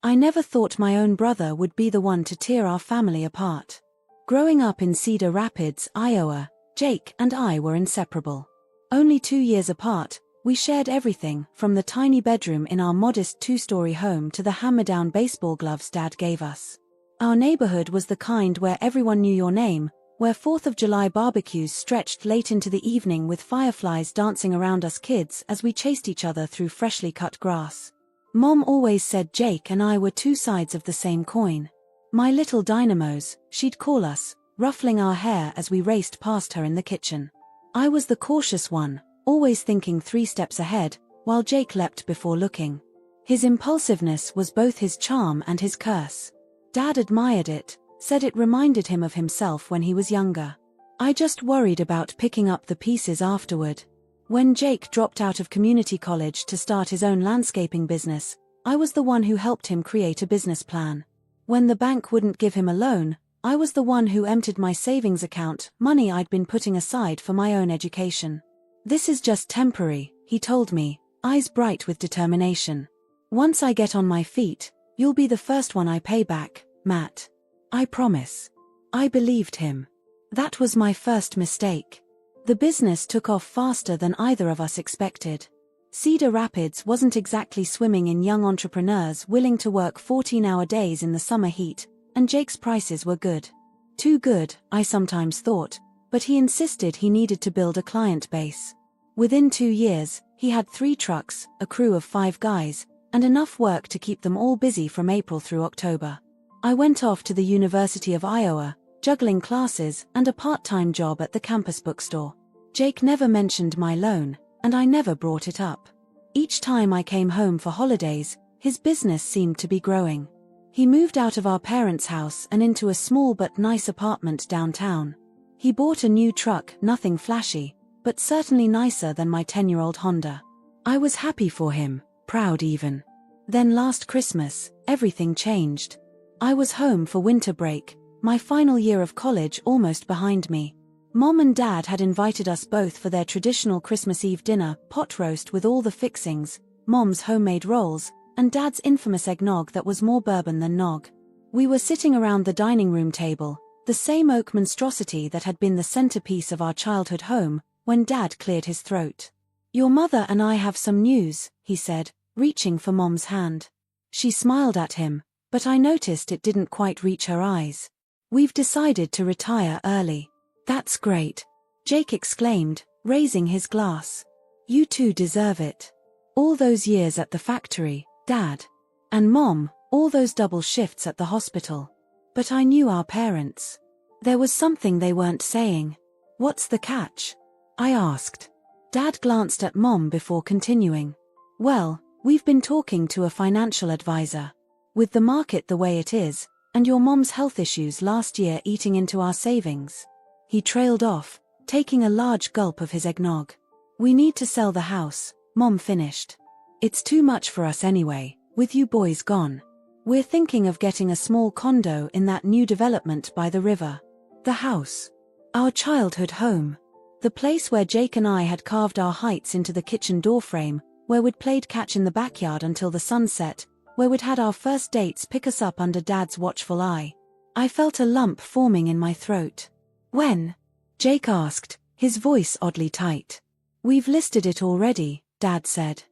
I never thought my own brother would be the one to tear our family apart. Growing up in Cedar Rapids, Iowa, Jake and I were inseparable. Only 2 years apart, we shared everything from the tiny bedroom in our modest 2-story home to the hammer-down baseball gloves Dad gave us. Our neighborhood was the kind where everyone knew your name, where 4th of July barbecues stretched late into the evening with fireflies dancing around us kids as we chased each other through freshly cut grass. Mom always said Jake and I were 2 sides of the same coin. My little dynamos, she'd call us, ruffling our hair as we raced past her in the kitchen. I was the cautious one, always thinking 3 steps ahead, while Jake leapt before looking. His impulsiveness was both his charm and his curse. Dad admired it, said it reminded him of himself when he was younger. I just worried about picking up the pieces afterward. When Jake dropped out of community college to start his own landscaping business, I was the one who helped him create a business plan. When the bank wouldn't give him a loan, I was the one who emptied my savings account, money I'd been putting aside for my own education. This is just temporary, he told me, eyes bright with determination. Once I get on my feet, you'll be the first one I pay back, Matt. I promise. I believed him. That was my first mistake. The business took off faster than either of us expected. Cedar Rapids wasn't exactly swimming in young entrepreneurs willing to work 14-hour days in the summer heat, and Jake's prices were good. Too good, I sometimes thought, but he insisted he needed to build a client base. Within 2 years, he had 3 trucks, a crew of 5 guys, and enough work to keep them all busy from April through October. I went off to the University of Iowa, juggling classes and a part-time job at the campus bookstore. Jake never mentioned my loan, and I never brought it up. Each time I came home for holidays, his business seemed to be growing. He moved out of our parents' house and into a small but nice apartment downtown. He bought a new truck, nothing flashy, but certainly nicer than my 10-year-old Honda. I was happy for him, proud even. Then last Christmas, everything changed. I was home for winter break, my final year of college almost behind me. Mom and Dad had invited us both for their traditional Christmas Eve dinner, pot roast with all the fixings, Mom's homemade rolls, and Dad's infamous eggnog that was more bourbon than nog. We were sitting around the dining room table, the same oak monstrosity that had been the centerpiece of our childhood home, when Dad cleared his throat. "Your mother and I have some news," he said, reaching for Mom's hand. She smiled at him, but I noticed it didn't quite reach her eyes. "We've decided to retire early." "That's great," Jake exclaimed, raising his glass. "You two deserve it. All those years at the factory, Dad. And Mom, all those double shifts at the hospital. But I knew our parents. There was something they weren't saying." "What's the catch?" I asked. Dad glanced at Mom before continuing. "Well, we've been talking to a financial advisor. With the market the way it is, and your mom's health issues last year eating into our savings." He trailed off, taking a large gulp of his eggnog. "We need to sell the house," Mom finished. "It's too much for us anyway, with you boys gone. We're thinking of getting a small condo in that new development by the river. The house. Our childhood home. The place where Jake and I had carved our heights into the kitchen doorframe, where we'd played catch in the backyard until the sun set, where we'd had our first dates pick us up under Dad's watchful eye." I felt a lump forming in my throat. "When?" Jake asked, his voice oddly tight. "We've listed it already," Dad said.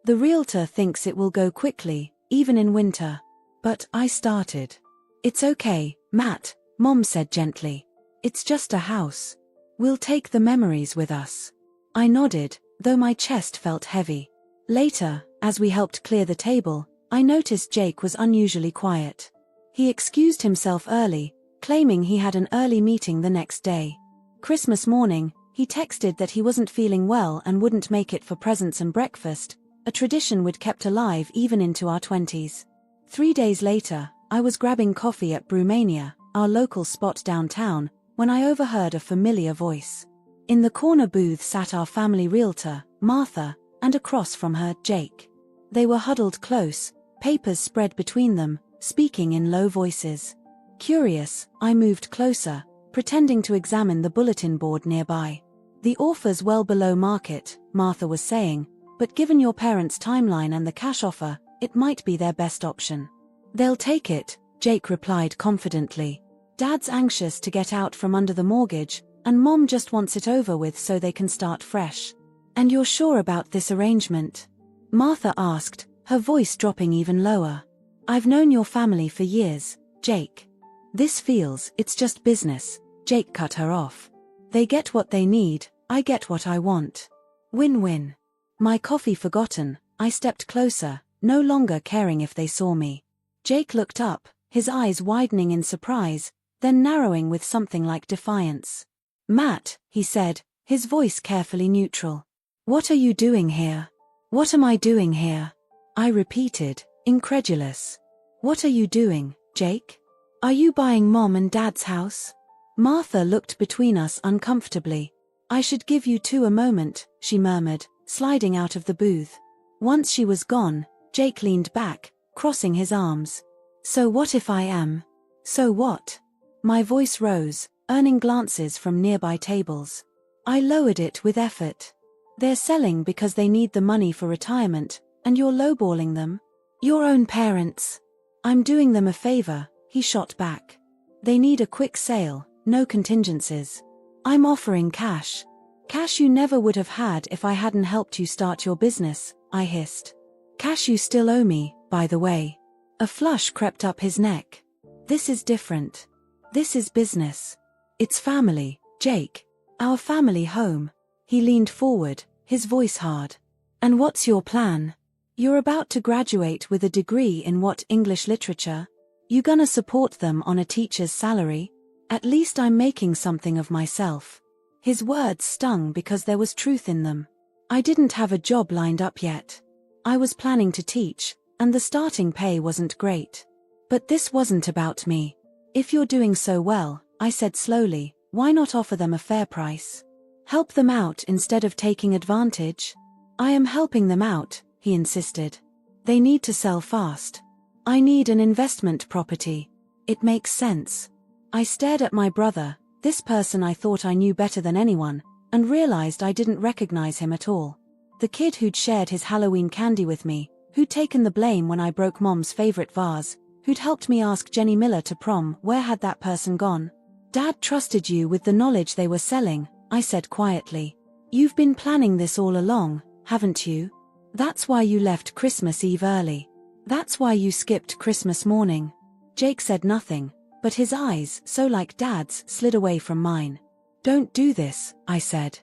"The realtor thinks it will go quickly, even in winter." "But," I started. "It's okay, Matt," Mom said gently. "It's just a house. We'll take the memories with us." I nodded, though my chest felt heavy. Later, as we helped clear the table, I noticed Jake was unusually quiet. He excused himself early, claiming he had an early meeting the next day. Christmas morning, he texted that he wasn't feeling well and wouldn't make it for presents and breakfast, a tradition we'd kept alive even into our 20s. 3 days later, I was grabbing coffee at Brewmania, our local spot downtown, when I overheard a familiar voice. In the corner booth sat our family realtor, Martha, and across from her, Jake. They were huddled close, papers spread between them, speaking in low voices. Curious, I moved closer, pretending to examine the bulletin board nearby. "The offer's well below market," Martha was saying, "but given your parents' timeline and the cash offer, it might be their best option." They'll take it, Jake replied confidently. Dad's anxious to get out from under the mortgage, and Mom just wants it over with so they can start fresh. And you're sure about this arrangement? Martha asked, her voice dropping even lower. I've known your family for years, Jake. It's just business, Jake cut her off. They get what they need, I get what I want. Win-win. My coffee forgotten, I stepped closer, no longer caring if they saw me. Jake looked up, his eyes widening in surprise, then narrowing with something like defiance. Matt, he said, his voice carefully neutral. What are you doing here? What am I doing here? I repeated, incredulous. What are you doing, Jake? Are you buying Mom and Dad's house? Martha looked between us uncomfortably. I should give you two a moment, she murmured, sliding out of the booth. Once she was gone, Jake leaned back, crossing his arms. So what if I am? So what? My voice rose, earning glances from nearby tables. I lowered it with effort. They're selling because they need the money for retirement, and you're lowballing them? Your own parents. I'm doing them a favor, he shot back. They need a quick sale, no contingencies. I'm offering cash. Cash you never would have had if I hadn't helped you start your business, I hissed. Cash you still owe me, by the way. A flush crept up his neck. This is different. This is business. It's family, Jake. Our family home. He leaned forward, his voice hard. And what's your plan? You're about to graduate with a degree in what, English literature? You gonna support them on a teacher's salary? At least I'm making something of myself. His words stung because there was truth in them. I didn't have a job lined up yet. I was planning to teach, and the starting pay wasn't great. But this wasn't about me. If you're doing so well, I said slowly, why not offer them a fair price? Help them out instead of taking advantage? I am helping them out, he insisted. They need to sell fast. I need an investment property. It makes sense. I stared at my brother, this person I thought I knew better than anyone, and realized I didn't recognize him at all. The kid who'd shared his Halloween candy with me, who'd taken the blame when I broke Mom's favorite vase, who'd helped me ask Jenny Miller to prom, where had that person gone? Dad trusted you with the knowledge they were selling, I said quietly. You've been planning this all along, haven't you? That's why you left Christmas Eve early. That's why you skipped Christmas morning. Jake said nothing, but his eyes, so like Dad's, slid away from mine. Don't do this, I said.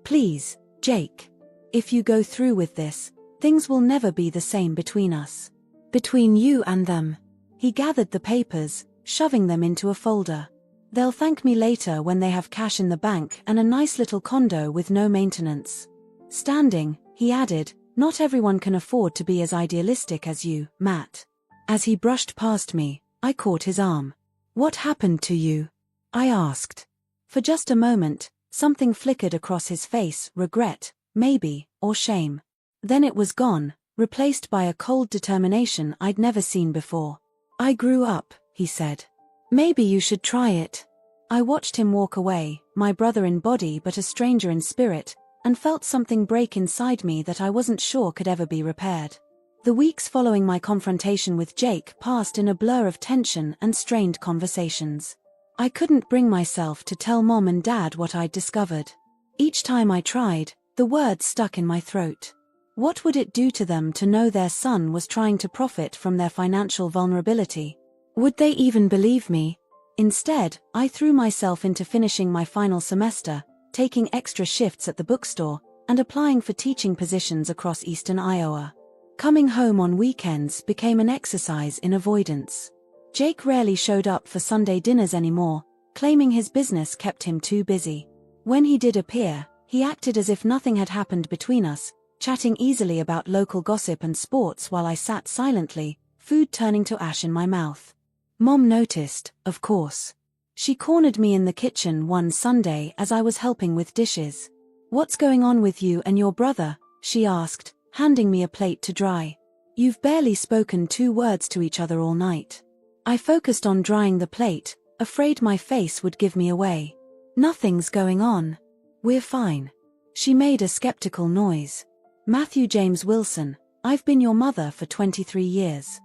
Please, Jake. If you go through with this, things will never be the same between us. Between you and them. He gathered the papers, shoving them into a folder. They'll thank me later when they have cash in the bank and a nice little condo with no maintenance. Standing, he added, not everyone can afford to be as idealistic as you, Matt. As he brushed past me, I caught his arm. What happened to you? I asked. For just a moment, something flickered across his face, regret, maybe, or shame. Then it was gone, replaced by a cold determination I'd never seen before. I grew up, he said. Maybe you should try it. I watched him walk away, my brother in body but a stranger in spirit, and felt something break inside me that I wasn't sure could ever be repaired. The weeks following my confrontation with Jake passed in a blur of tension and strained conversations. I couldn't bring myself to tell Mom and Dad what I'd discovered. Each time I tried, the words stuck in my throat. What would it do to them to know their son was trying to profit from their financial vulnerability? Would they even believe me? Instead, I threw myself into finishing my final semester, taking extra shifts at the bookstore, and applying for teaching positions across eastern Iowa. Coming home on weekends became an exercise in avoidance. Jake rarely showed up for Sunday dinners anymore, claiming his business kept him too busy. When he did appear, he acted as if nothing had happened between us, chatting easily about local gossip and sports while I sat silently, food turning to ash in my mouth. Mom noticed, of course. She cornered me in the kitchen one Sunday as I was helping with dishes. What's going on with you and your brother? She asked, handing me a plate to dry. You've barely spoken 2 words to each other all night. I focused on drying the plate, afraid my face would give me away. Nothing's going on. We're fine. She made a skeptical noise. Matthew James Wilson, I've been your mother for 23 years.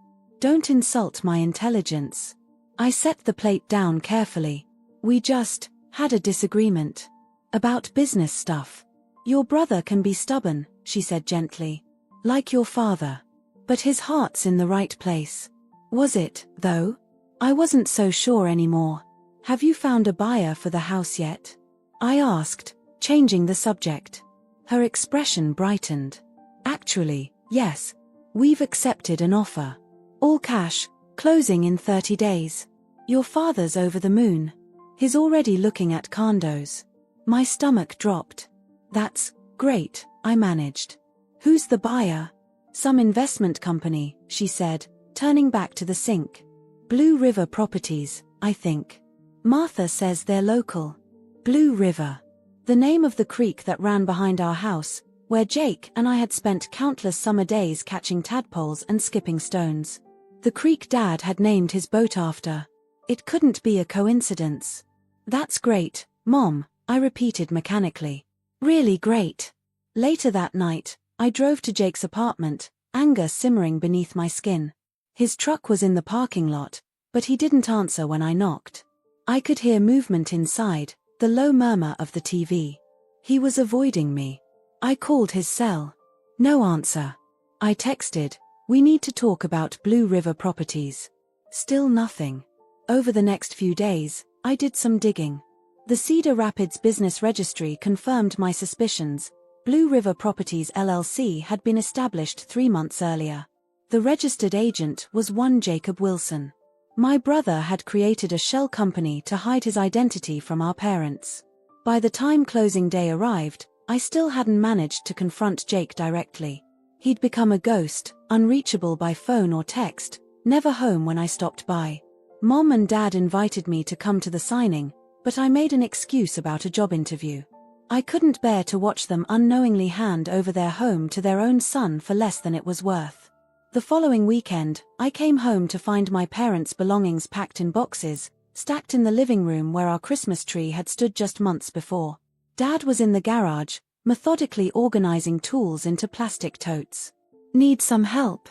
Don't insult my intelligence. I set the plate down carefully. We just had a disagreement. About business stuff. Your brother can be stubborn, she said gently. Like your father. But his heart's in the right place. Was it, though? I wasn't so sure anymore. Have you found a buyer for the house yet? I asked, changing the subject. Her expression brightened. Actually, yes. We've accepted an offer. All cash, closing in 30 days. Your father's over the moon. He's already looking at condos. My stomach dropped. That's great, I managed. Who's the buyer? Some investment company, she said, turning back to the sink. Blue River Properties, I think. Martha says they're local. Blue River. The name of the creek that ran behind our house, where Jake and I had spent countless summer days catching tadpoles and skipping stones. The creek Dad had named his boat after. It couldn't be a coincidence. That's great, Mom, I repeated mechanically. Really great. Later that night, I drove to Jake's apartment, anger simmering beneath my skin. His truck was in the parking lot, but he didn't answer when I knocked. I could hear movement inside, the low murmur of the TV. He was avoiding me. I called his cell. No answer. I texted, we need to talk about Blue River Properties. Still nothing. Over the next few days, I did some digging. The Cedar Rapids Business Registry confirmed my suspicions. Blue River Properties LLC had been established 3 months earlier. The registered agent was one Jacob Wilson. My brother had created a shell company to hide his identity from our parents. By the time closing day arrived, I still hadn't managed to confront Jake directly. He'd become a ghost, unreachable by phone or text, never home when I stopped by. Mom and Dad invited me to come to the signing, but I made an excuse about a job interview. I couldn't bear to watch them unknowingly hand over their home to their own son for less than it was worth. The following weekend, I came home to find my parents' belongings packed in boxes, stacked in the living room where our Christmas tree had stood just months before. Dad was in the garage, methodically organizing tools into plastic totes. Need some help?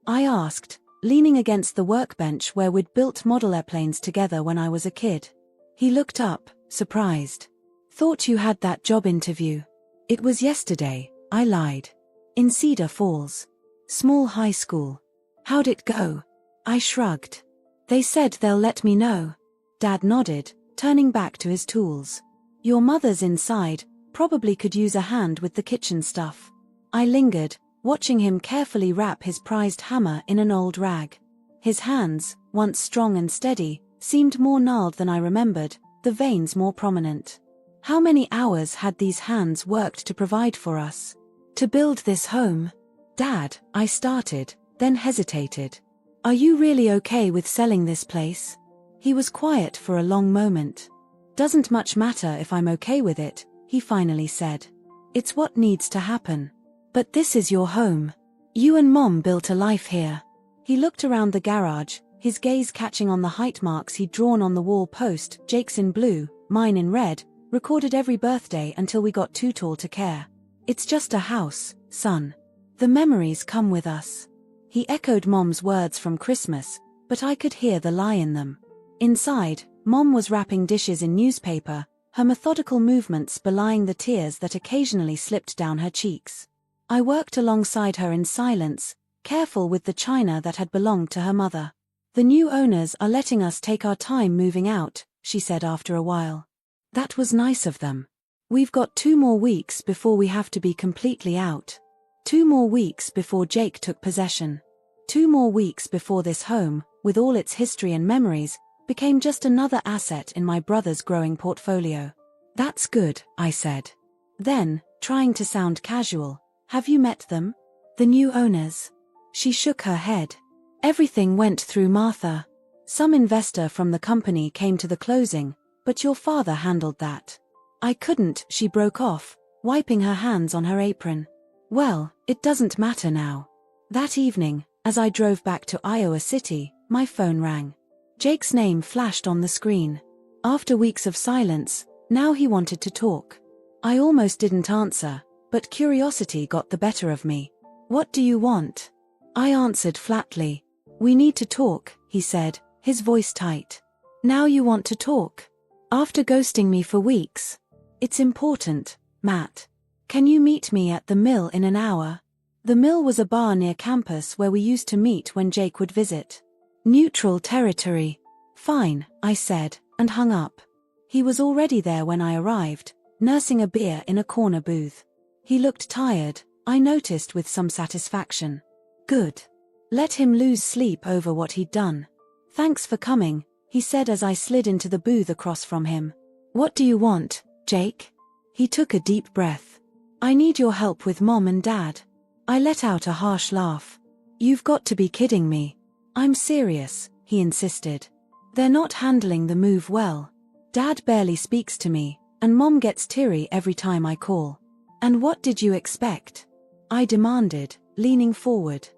I asked, leaning against the workbench where we'd built model airplanes together when I was a kid. He looked up, surprised. Thought you had that job interview. It was yesterday, I lied. In Cedar Falls. Small high school. How'd it go? I shrugged. They said they'll let me know. Dad nodded, turning back to his tools. Your mother's inside, probably could use a hand with the kitchen stuff. I lingered, watching him carefully wrap his prized hammer in an old rag. His hands, once strong and steady, seemed more gnarled than I remembered, the veins more prominent. How many hours had these hands worked to provide for us? To build this home? Dad, I started, then hesitated. Are you really okay with selling this place? He was quiet for a long moment. Doesn't much matter if I'm okay with it, he finally said. It's what needs to happen. But this is your home. You and Mom built a life here. He looked around the garage, his gaze catching on the height marks he'd drawn on the wall post, Jake's in blue, mine in red, recorded every birthday until we got too tall to care. It's just a house, son. The memories come with us. He echoed Mom's words from Christmas, but I could hear the lie in them. Inside, Mom was wrapping dishes in newspaper, her methodical movements belying the tears that occasionally slipped down her cheeks. I worked alongside her in silence, careful with the china that had belonged to her mother. The new owners are letting us take our time moving out, she said after a while. That was nice of them. We've got 2 more weeks before we have to be completely out. 2 more weeks before Jake took possession. 2 more weeks before this home, with all its history and memories, became just another asset in my brother's growing portfolio. That's good, I said. Then, trying to sound casual, have you met them? The new owners? She shook her head. Everything went through Martha. Some investor from the company came to the closing, but your father handled that. I couldn't, she broke off, wiping her hands on her apron. Well, it doesn't matter now. That evening, as I drove back to Iowa City, my phone rang. Jake's name flashed on the screen. After weeks of silence, now he wanted to talk. I almost didn't answer, but curiosity got the better of me. What do you want? I answered flatly. We need to talk, he said, his voice tight. Now you want to talk? After ghosting me for weeks? It's important, Matt. Can you meet me at the mill in an hour? The mill was a bar near campus where we used to meet when Jake would visit. Neutral territory. Fine, I said, and hung up. He was already there when I arrived, nursing a beer in a corner booth. He looked tired, I noticed with some satisfaction. Good. Let him lose sleep over what he'd done. Thanks for coming, he said as I slid into the booth across from him. What do you want, Jake? He took a deep breath. I need your help with Mom and Dad. I let out a harsh laugh. You've got to be kidding me. I'm serious, he insisted. They're not handling the move well. Dad barely speaks to me, and Mom gets teary every time I call. And what did you expect? I demanded, leaning forward.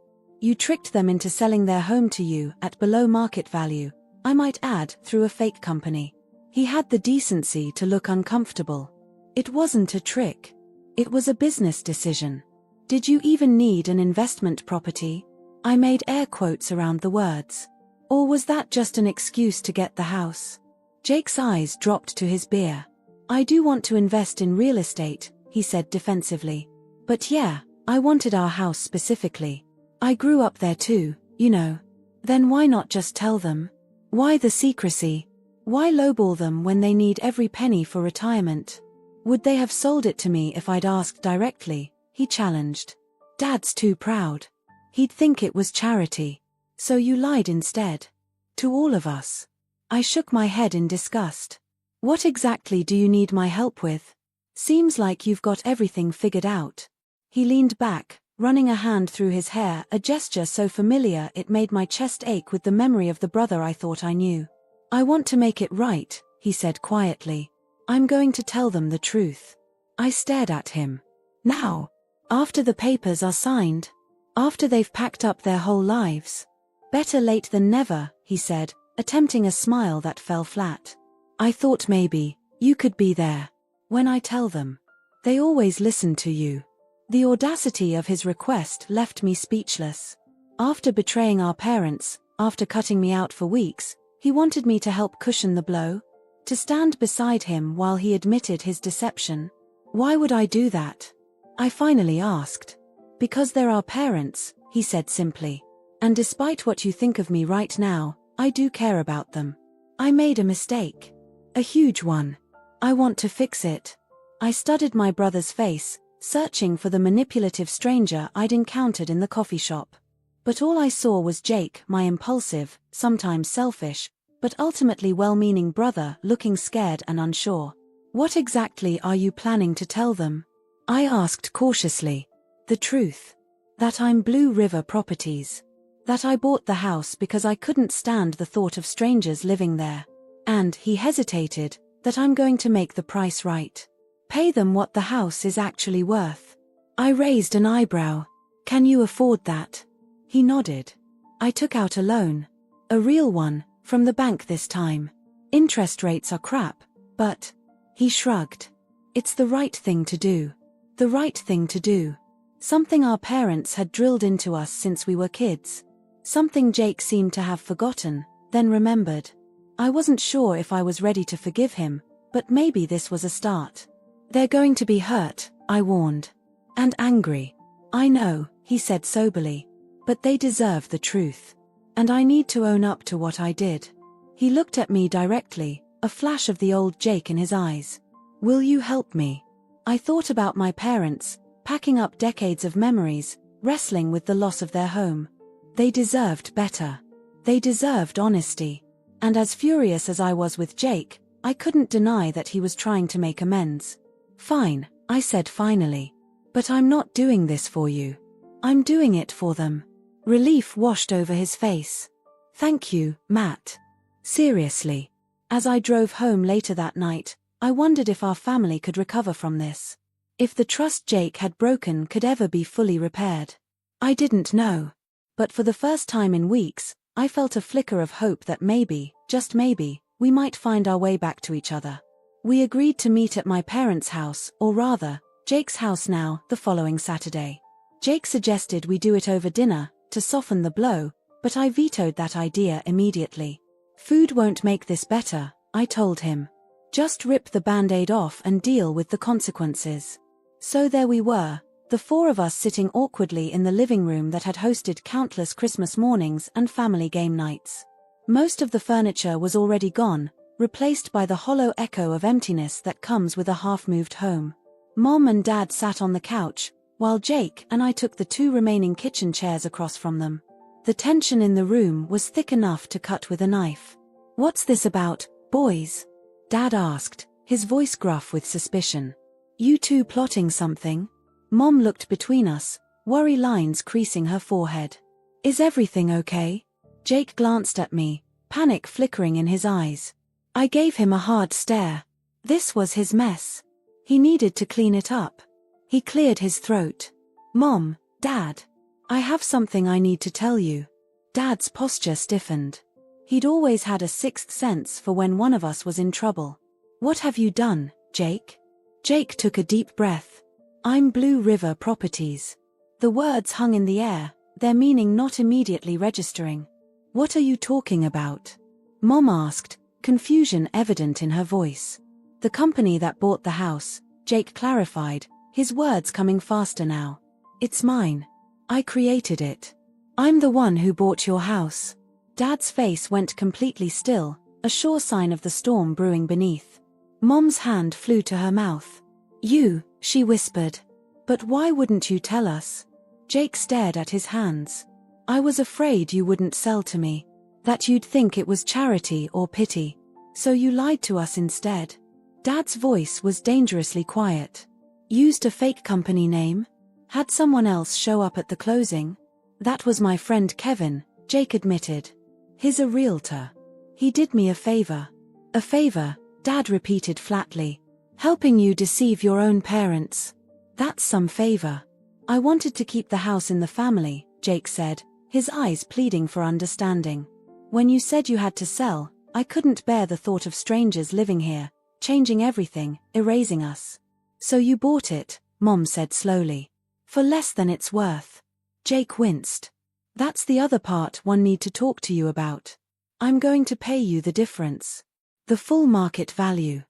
You tricked them into selling their home to you at below market value, I might add, through a fake company. He had the decency to look uncomfortable. It wasn't a trick. It was a business decision. Did you even need an investment property? I made air quotes around the words. Or was that just an excuse to get the house? Jake's eyes dropped to his beer. I do want to invest in real estate, he said defensively. But yeah, I wanted our house specifically. I grew up there too, you know. Then why not just tell them? Why the secrecy? Why lowball them when they need every penny for retirement? Would they have sold it to me if I'd asked directly? He challenged. Dad's too proud. He'd think it was charity. So you lied instead. To all of us. I shook my head in disgust. What exactly do you need my help with? Seems like you've got everything figured out. He leaned back, running a hand through his hair, a gesture so familiar it made my chest ache with the memory of the brother I thought I knew. I want to make it right, he said quietly. I'm going to tell them the truth. I stared at him. Now? After the papers are signed? After they've packed up their whole lives? Better late than never, he said, attempting a smile that fell flat. I thought maybe you could be there. When I tell them. They always listen to you. The audacity of his request left me speechless. After betraying our parents, after cutting me out for weeks, he wanted me to help cushion the blow? To stand beside him while he admitted his deception? Why would I do that? I finally asked. Because they're our parents, he said simply. And despite what you think of me right now, I do care about them. I made a mistake. A huge one. I want to fix it. I studied my brother's face, searching for the manipulative stranger I'd encountered in the coffee shop. But all I saw was Jake, my impulsive, sometimes selfish, but ultimately well-meaning brother, looking scared and unsure. What exactly are you planning to tell them? I asked cautiously. The truth. That I'm Blue River Properties. That I bought the house because I couldn't stand the thought of strangers living there. And, he hesitated, that I'm going to make the price right. Pay them what the house is actually worth. I raised an eyebrow. Can you afford that? He nodded. I took out a loan. A real one, from the bank this time. Interest rates are crap, but... He shrugged. It's the right thing to do. The right thing to do. Something our parents had drilled into us since we were kids. Something Jake seemed to have forgotten, then remembered. I wasn't sure if I was ready to forgive him, but maybe this was a start. They're going to be hurt, I warned. And angry. I know, he said soberly. But they deserve the truth. And I need to own up to what I did. He looked at me directly, a flash of the old Jake in his eyes. Will you help me? I thought about my parents, packing up decades of memories, wrestling with the loss of their home. They deserved better. They deserved honesty. And as furious as I was with Jake, I couldn't deny that he was trying to make amends. Fine, I said finally. But I'm not doing this for you. I'm doing it for them. Relief washed over his face. Thank you, Matt. Seriously. As I drove home later that night, I wondered if our family could recover from this. If the trust Jake had broken could ever be fully repaired. I didn't know. But for the first time in weeks, I felt a flicker of hope that maybe, just maybe, we might find our way back to each other. We agreed to meet at my parents' house, or rather, Jake's house now, the following Saturday. Jake suggested we do it over dinner, to soften the blow, but I vetoed that idea immediately. Food won't make this better, I told him. Just rip the band-aid off and deal with the consequences. So there we were, the four of us sitting awkwardly in the living room that had hosted countless Christmas mornings and family game nights. Most of the furniture was already gone, replaced by the hollow echo of emptiness that comes with a half-moved home. Mom and Dad sat on the couch, while Jake and I took the two remaining kitchen chairs across from them. The tension in the room was thick enough to cut with a knife. "What's this about, boys?" Dad asked, his voice gruff with suspicion. "You two plotting something?" Mom looked between us, worry lines creasing her forehead. "Is everything okay?" Jake glanced at me, panic flickering in his eyes. I gave him a hard stare. This was his mess. He needed to clean it up. He cleared his throat. "Mom, Dad, I have something I need to tell you." Dad's posture stiffened. He'd always had a sixth sense for when one of us was in trouble. "What have you done, Jake?" Jake took a deep breath. "I'm Blue River Properties." The words hung in the air, their meaning not immediately registering. "What are you talking about?" Mom asked, confusion evident in her voice. "The company that bought the house," Jake clarified, his words coming faster now. "It's mine. I created it. I'm the one who bought your house." Dad's face went completely still, a sure sign of the storm brewing beneath. Mom's hand flew to her mouth. "You," she whispered. "But why wouldn't you tell us?" Jake stared at his hands. "I was afraid you wouldn't sell to me. That you'd think it was charity or pity. So you lied to us instead." Dad's voice was dangerously quiet. "Used a fake company name? Had someone else show up at the closing?" "That was my friend Kevin," Jake admitted. "He's a realtor. He did me a favor." "A favor," Dad repeated flatly. "Helping you deceive your own parents. That's some favor." "I wanted to keep the house in the family," Jake said, his eyes pleading for understanding. "When you said you had to sell, I couldn't bear the thought of strangers living here, changing everything, erasing us. So you bought it," Mom said slowly. "For less than it's worth." Jake winced. "That's the other part one need to talk to you about. I'm going to pay you the difference. The full market value."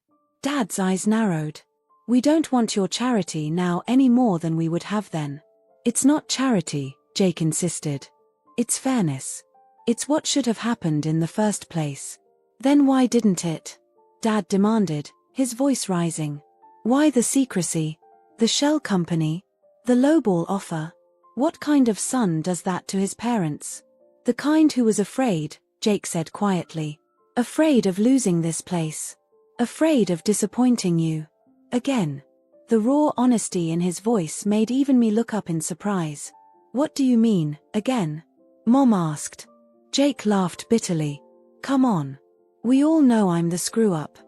Dad's eyes narrowed. "We don't want your charity now any more than we would have then." "It's not charity," Jake insisted. "It's fairness. It's what should have happened in the first place." "Then why didn't it?" Dad demanded, his voice rising. "Why the secrecy? The shell company? The lowball offer? What kind of son does that to his parents?" "The kind who was afraid," Jake said quietly. "Afraid of losing this place. Afraid of disappointing you. Again." The raw honesty in his voice made even me look up in surprise. "What do you mean, again?" Mom asked. Jake laughed bitterly. "Come on. We all know I'm the screw-up.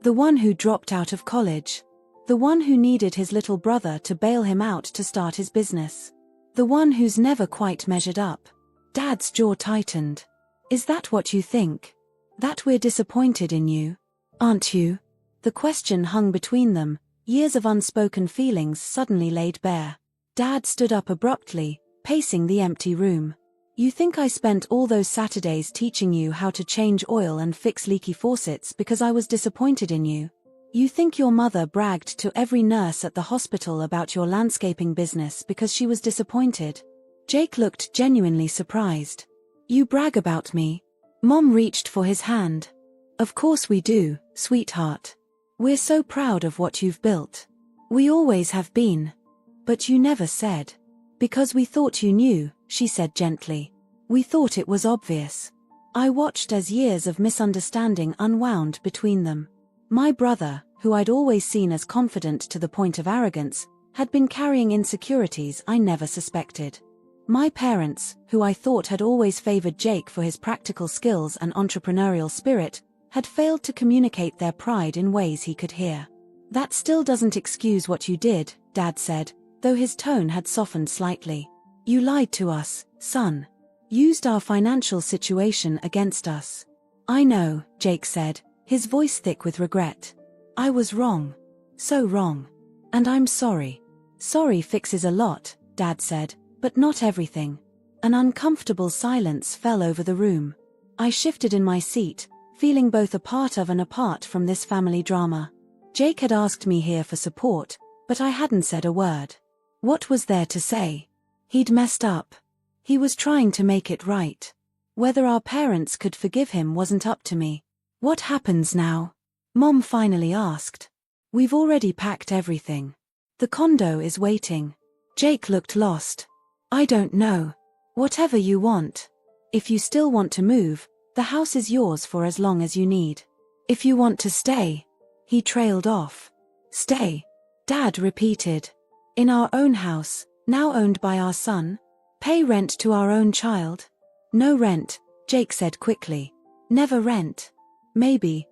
The one who dropped out of college. The one who needed his little brother to bail him out to start his business. The one who's never quite measured up." Dad's jaw tightened. "Is that what you think? That we're disappointed in you? Aren't you?" The question hung between them, years of unspoken feelings suddenly laid bare. Dad stood up abruptly, pacing the empty room. "You think I spent all those Saturdays teaching you how to change oil and fix leaky faucets because I was disappointed in you? You think your mother bragged to every nurse at the hospital about your landscaping business because she was disappointed?" Jake looked genuinely surprised. "You brag about me?" Mom reached for his hand. "Of course we do, sweetheart. We're so proud of what you've built. We always have been. But you never said. Because we thought you knew," she said gently. "We thought it was obvious." I watched as years of misunderstanding unwound between them. My brother, who I'd always seen as confident to the point of arrogance, had been carrying insecurities I never suspected. My parents, who I thought had always favored Jake for his practical skills and entrepreneurial spirit, had failed to communicate their pride in ways he could hear. "That still doesn't excuse what you did," Dad said, though his tone had softened slightly. "You lied to us, son. Used our financial situation against us." "I know," Jake said, his voice thick with regret. "I was wrong. So wrong. And I'm sorry." "Sorry fixes a lot," Dad said, "but not everything. An uncomfortable silence fell over the room. I shifted in my seat, feeling both a part of and apart from this family drama. Jake had asked me here for support, but I hadn't said a word. What was there to say? He'd messed up. He was trying to make it right. Whether our parents could forgive him wasn't up to me. What happens now? Mom finally asked. We've already packed everything. The condo is waiting. Jake looked lost. I don't know. Whatever you want. If you still want to move, the house is yours for as long as you need. If you want to stay. He trailed off. Stay. Dad repeated. In our own house, now owned by our son? Pay rent to our own child? No rent, Jake said quickly. Never rent. Maybe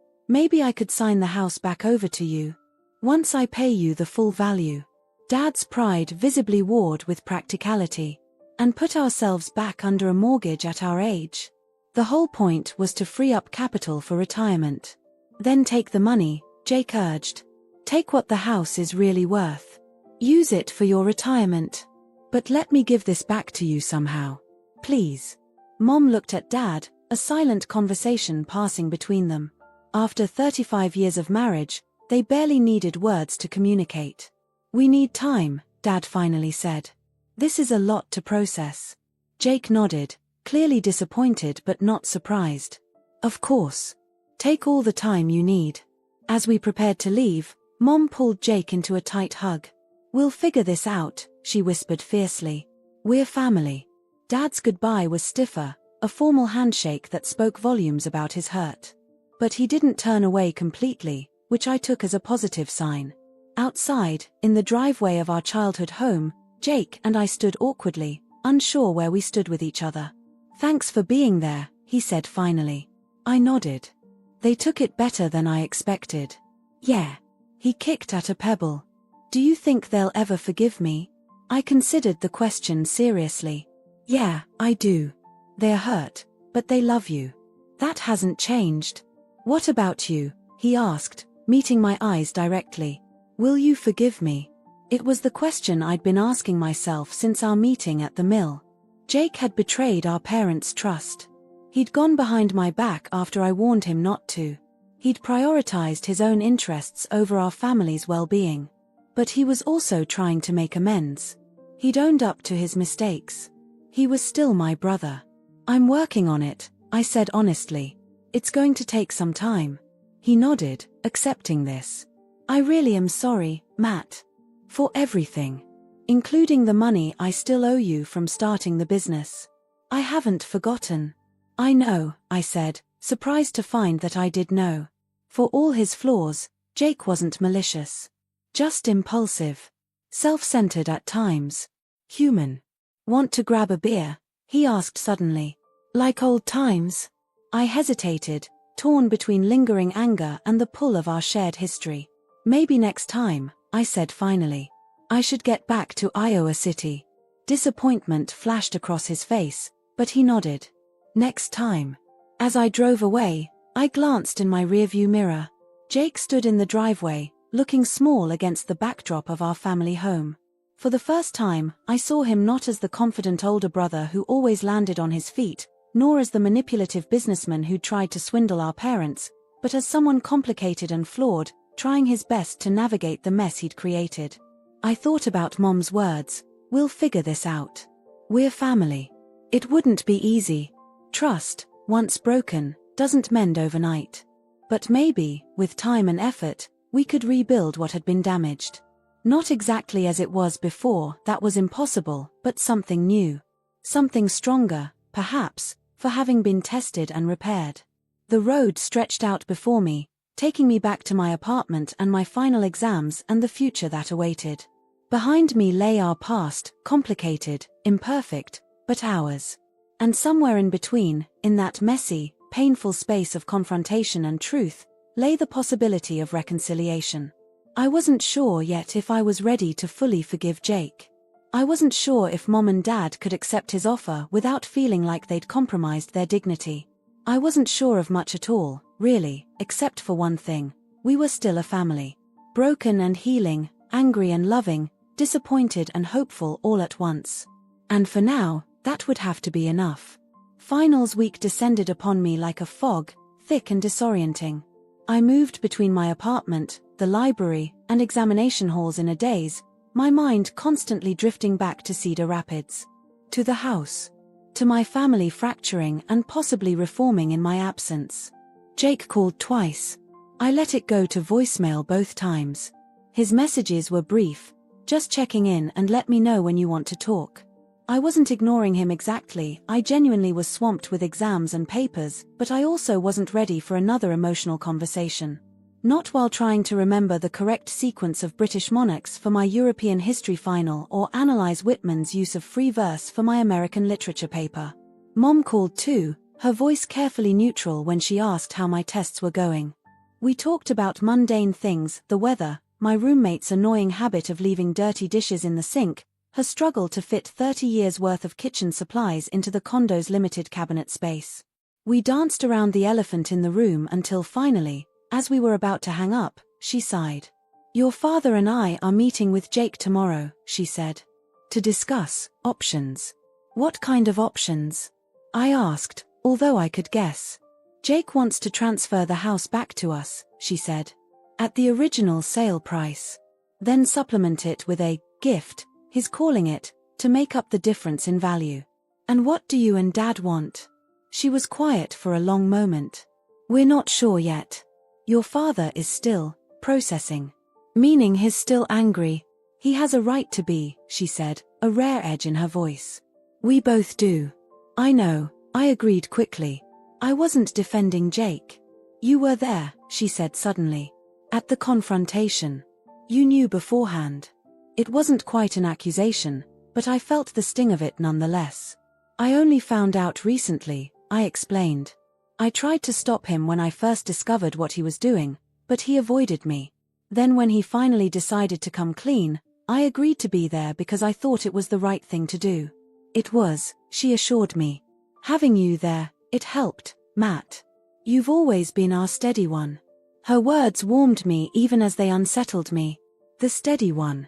I could sign the house back over to you. Once I pay you the full value. Dad's pride visibly warred with practicality. And put ourselves back under a mortgage at our age. The whole point was to free up capital for retirement. Then take the money, Jake urged. Take what the house is really worth. Use it for your retirement. But let me give this back to you somehow. Please. Mom looked at Dad, a silent conversation passing between them. After 35 years of marriage, they barely needed words to communicate. We need time, Dad finally said. This is a lot to process. Jake nodded, clearly disappointed but not surprised. Of course. Take all the time you need. As we prepared to leave, Mom pulled Jake into a tight hug. We'll figure this out, she whispered fiercely. We're family. Dad's goodbye was stiffer, a formal handshake that spoke volumes about his hurt. But he didn't turn away completely, which I took as a positive sign. Outside, in the driveway of our childhood home, Jake and I stood awkwardly, unsure where we stood with each other. Thanks for being there, he said finally. I nodded. They took it better than I expected. Yeah. He kicked at a pebble. Do you think they'll ever forgive me? I considered the question seriously. Yeah, I do. They're hurt, but they love you. That hasn't changed. What about you? He asked, meeting my eyes directly. Will you forgive me? It was the question I'd been asking myself since our meeting at the mill. Jake had betrayed our parents' trust. He'd gone behind my back after I warned him not to. He'd prioritized his own interests over our family's well-being. But he was also trying to make amends. He'd owned up to his mistakes. He was still my brother. I'm working on it, I said honestly. It's going to take some time. He nodded, accepting this. I really am sorry, Matt. For everything. Including the money I still owe you from starting the business. I haven't forgotten. I know, I said, surprised to find that I did know. For all his flaws, Jake wasn't malicious. Just impulsive. Self-centered at times. Human. Want to grab a beer? He asked suddenly. Like old times? I hesitated, torn between lingering anger and the pull of our shared history. Maybe next time, I said finally. I should get back to Iowa City. Disappointment flashed across his face, but he nodded. Next time. As I drove away, I glanced in my rearview mirror. Jake stood in the driveway, looking small against the backdrop of our family home. For the first time, I saw him not as the confident older brother who always landed on his feet, nor as the manipulative businessman who tried to swindle our parents, but as someone complicated and flawed, trying his best to navigate the mess he'd created. I thought about Mom's words, we'll figure this out. We're family. It wouldn't be easy. Trust, once broken, doesn't mend overnight. But maybe, with time and effort, we could rebuild what had been damaged. Not exactly as it was before, that was impossible, but something new. Something stronger, perhaps, for having been tested and repaired. The road stretched out before me, taking me back to my apartment and my final exams and the future that awaited. Behind me lay our past, complicated, imperfect, but ours. And somewhere in between, in that messy, painful space of confrontation and truth, lay the possibility of reconciliation. I wasn't sure yet if I was ready to fully forgive Jake. I wasn't sure if Mom and Dad could accept his offer without feeling like they'd compromised their dignity. I wasn't sure of much at all, really, except for one thing. We were still a family. Broken and healing, angry and loving, disappointed and hopeful all at once. And for now, That would have to be enough. Finals week descended upon me like a fog, thick and disorienting. I moved between my apartment, the library, and examination halls in a daze, my mind constantly drifting back to Cedar Rapids. To the house. To my family fracturing and possibly reforming in my absence. Jake called twice. I let it go to voicemail both times. His messages were brief, just checking in and let me know when you want to talk. I wasn't ignoring him exactly, I genuinely was swamped with exams and papers, but I also wasn't ready for another emotional conversation. Not while trying to remember the correct sequence of British monarchs for my European history final or analyze Whitman's use of free verse for my American literature paper. Mom called too, her voice carefully neutral when she asked how my tests were going. We talked about mundane things, the weather, my roommate's annoying habit of leaving dirty dishes in the sink, her struggle to fit 30 years' worth of kitchen supplies into the condo's limited cabinet space. We danced around the elephant in the room until finally, as we were about to hang up, she sighed. Your father and I are meeting with Jake tomorrow, she said. To discuss options. What kind of options? I asked, although I could guess. Jake wants to transfer the house back to us, she said. At the original sale price. Then supplement it with a gift, he's calling it, to make up the difference in value. And what do you and Dad want? She was quiet for a long moment. We're not sure yet. Your father is still processing. Meaning he's still angry. He has a right to be, she said, a rare edge in her voice. We both do. I know, I agreed quickly. I wasn't defending Jake. You were there, she said suddenly. At the confrontation. You knew beforehand. It wasn't quite an accusation, but I felt the sting of it nonetheless. I only found out recently, I explained. I tried to stop him when I first discovered what he was doing, but he avoided me. Then when he finally decided to come clean, I agreed to be there because I thought it was the right thing to do. It was, she assured me. Having you there, it helped, Matt. You've always been our steady one. Her words warmed me even as they unsettled me. The steady one.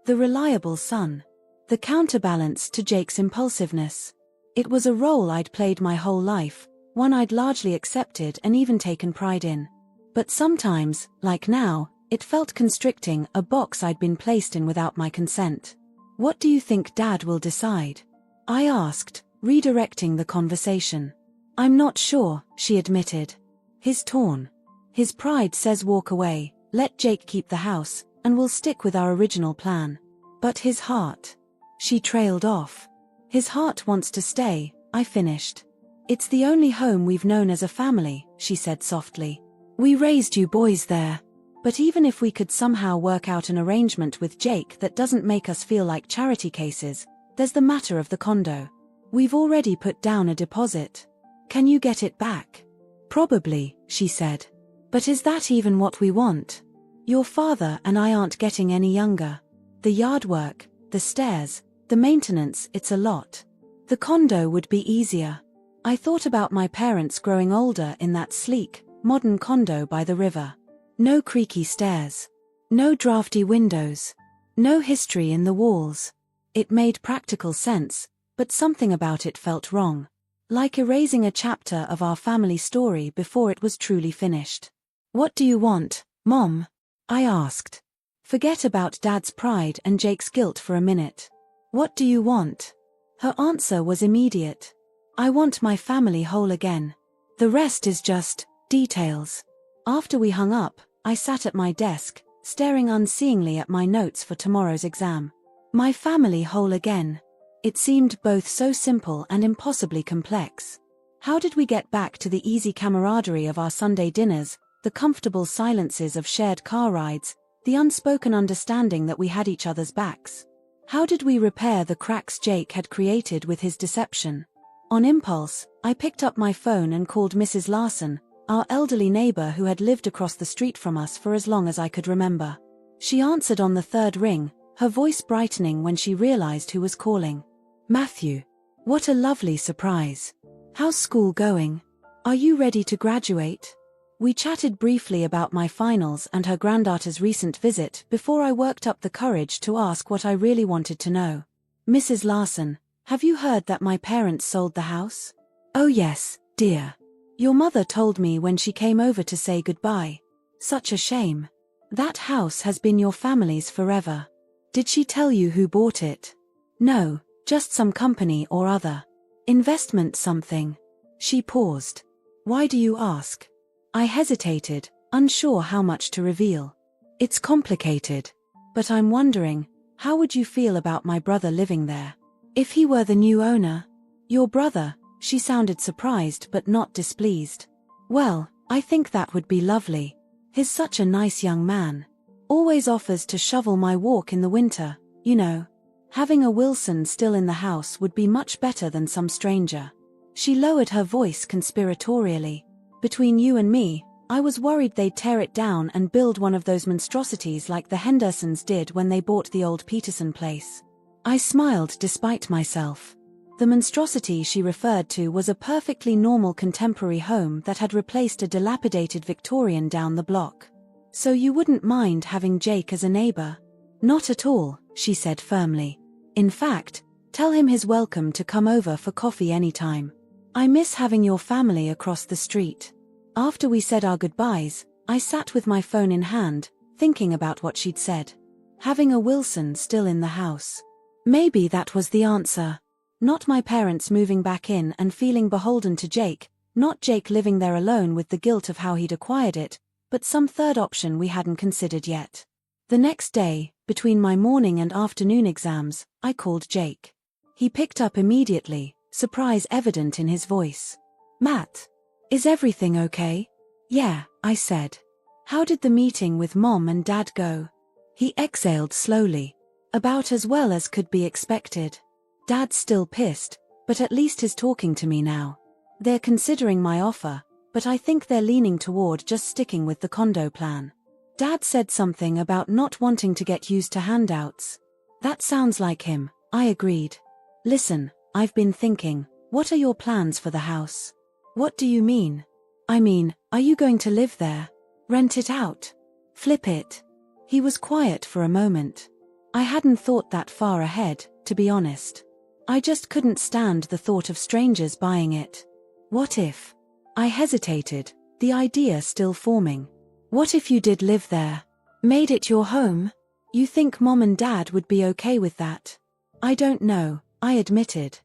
The reliable son. The counterbalance to Jake's impulsiveness. It was a role I'd played my whole life, one I'd largely accepted and even taken pride in. But sometimes, like now, it felt constricting, a box I'd been placed in without my consent. What do you think Dad will decide? I asked, redirecting the conversation. I'm not sure, she admitted. He's torn. His pride says walk away, let Jake keep the house, and we'll stick with our original plan. But his heart. She trailed off. His heart wants to stay, I finished. It's the only home we've known as a family, she said softly. We raised you boys there. But even if we could somehow work out an arrangement with Jake that doesn't make us feel like charity cases, there's the matter of the condo. We've already put down a deposit. Can you get it back? Probably, she said. But is that even what we want? Your father and I aren't getting any younger. The yard work, the stairs, the maintenance, it's a lot. The condo would be easier. I thought about my parents growing older in that sleek, modern condo by the river. No creaky stairs. No drafty windows. No history in the walls. It made practical sense, but something about it felt wrong. Like erasing a chapter of our family story before it was truly finished. What do you want, Mom? I asked. Forget about Dad's pride and Jake's guilt for a minute. What do you want? Her answer was immediate. I want my family whole again. The rest is just details. After we hung up, I sat at my desk, staring unseeingly at my notes for tomorrow's exam. My family whole again. It seemed both so simple and impossibly complex. How did we get back to the easy camaraderie of our Sunday dinners, the comfortable silences of shared car rides, the unspoken understanding that we had each other's backs? How did we repair the cracks Jake had created with his deception? On impulse, I picked up my phone and called Mrs. Larson, our elderly neighbor who had lived across the street from us for as long as I could remember. She answered on the third ring, her voice brightening when she realized who was calling. Matthew. What a lovely surprise. How's school going? Are you ready to graduate? We chatted briefly about my finals and her granddaughter's recent visit before I worked up the courage to ask what I really wanted to know. Mrs. Larson, Have you heard that my parents sold the house? Oh yes, dear. Your mother told me when she came over to say goodbye. Such a shame. That house has been your family's forever. Did she tell you who bought it? No, just some company or other. Investment something. She paused. Why do you ask? I hesitated, unsure how much to reveal. It's complicated. But I'm wondering, how would you feel about my brother living there? If he were the new owner? Your brother? She sounded surprised but not displeased. Well, I think that would be lovely. He's such a nice young man. Always offers to shovel my walk in the winter, you know. Having a Wilson still in the house would be much better than some stranger. She lowered her voice conspiratorially. Between you and me, I was worried they'd tear it down and build one of those monstrosities like the Hendersons did when they bought the old Peterson place. I smiled despite myself. The monstrosity she referred to was a perfectly normal contemporary home that had replaced a dilapidated Victorian down the block. So you wouldn't mind having Jake as a neighbor? Not at all, she said firmly. In fact, tell him he's welcome to come over for coffee anytime. I miss having your family across the street. After we said our goodbyes, I sat with my phone in hand, thinking about what she'd said. Having a Wilson still in the house. Maybe that was the answer. Not my parents moving back in and feeling beholden to Jake, not Jake living there alone with the guilt of how he'd acquired it, but some third option we hadn't considered yet. The next day, between my morning and afternoon exams, I called Jake. He picked up immediately, surprise evident in his voice. Matt, is everything okay? Yeah, I said. How did the meeting with Mom and Dad go? He exhaled slowly. About as well as could be expected. Dad's still pissed, but at least he's talking to me now. They're considering my offer, but I think they're leaning toward just sticking with the condo plan. Dad said something about not wanting to get used to handouts. That sounds like him, I agreed. Listen, I've been thinking, what are your plans for the house? What do you mean? I mean, are you going to live there? Rent it out? Flip it? He was quiet for a moment. I hadn't thought that far ahead, to be honest. I just couldn't stand the thought of strangers buying it. What if? I hesitated, the idea still forming. What if you did live there? Made it your home? You think Mom and Dad would be okay with that? I don't know, I admitted.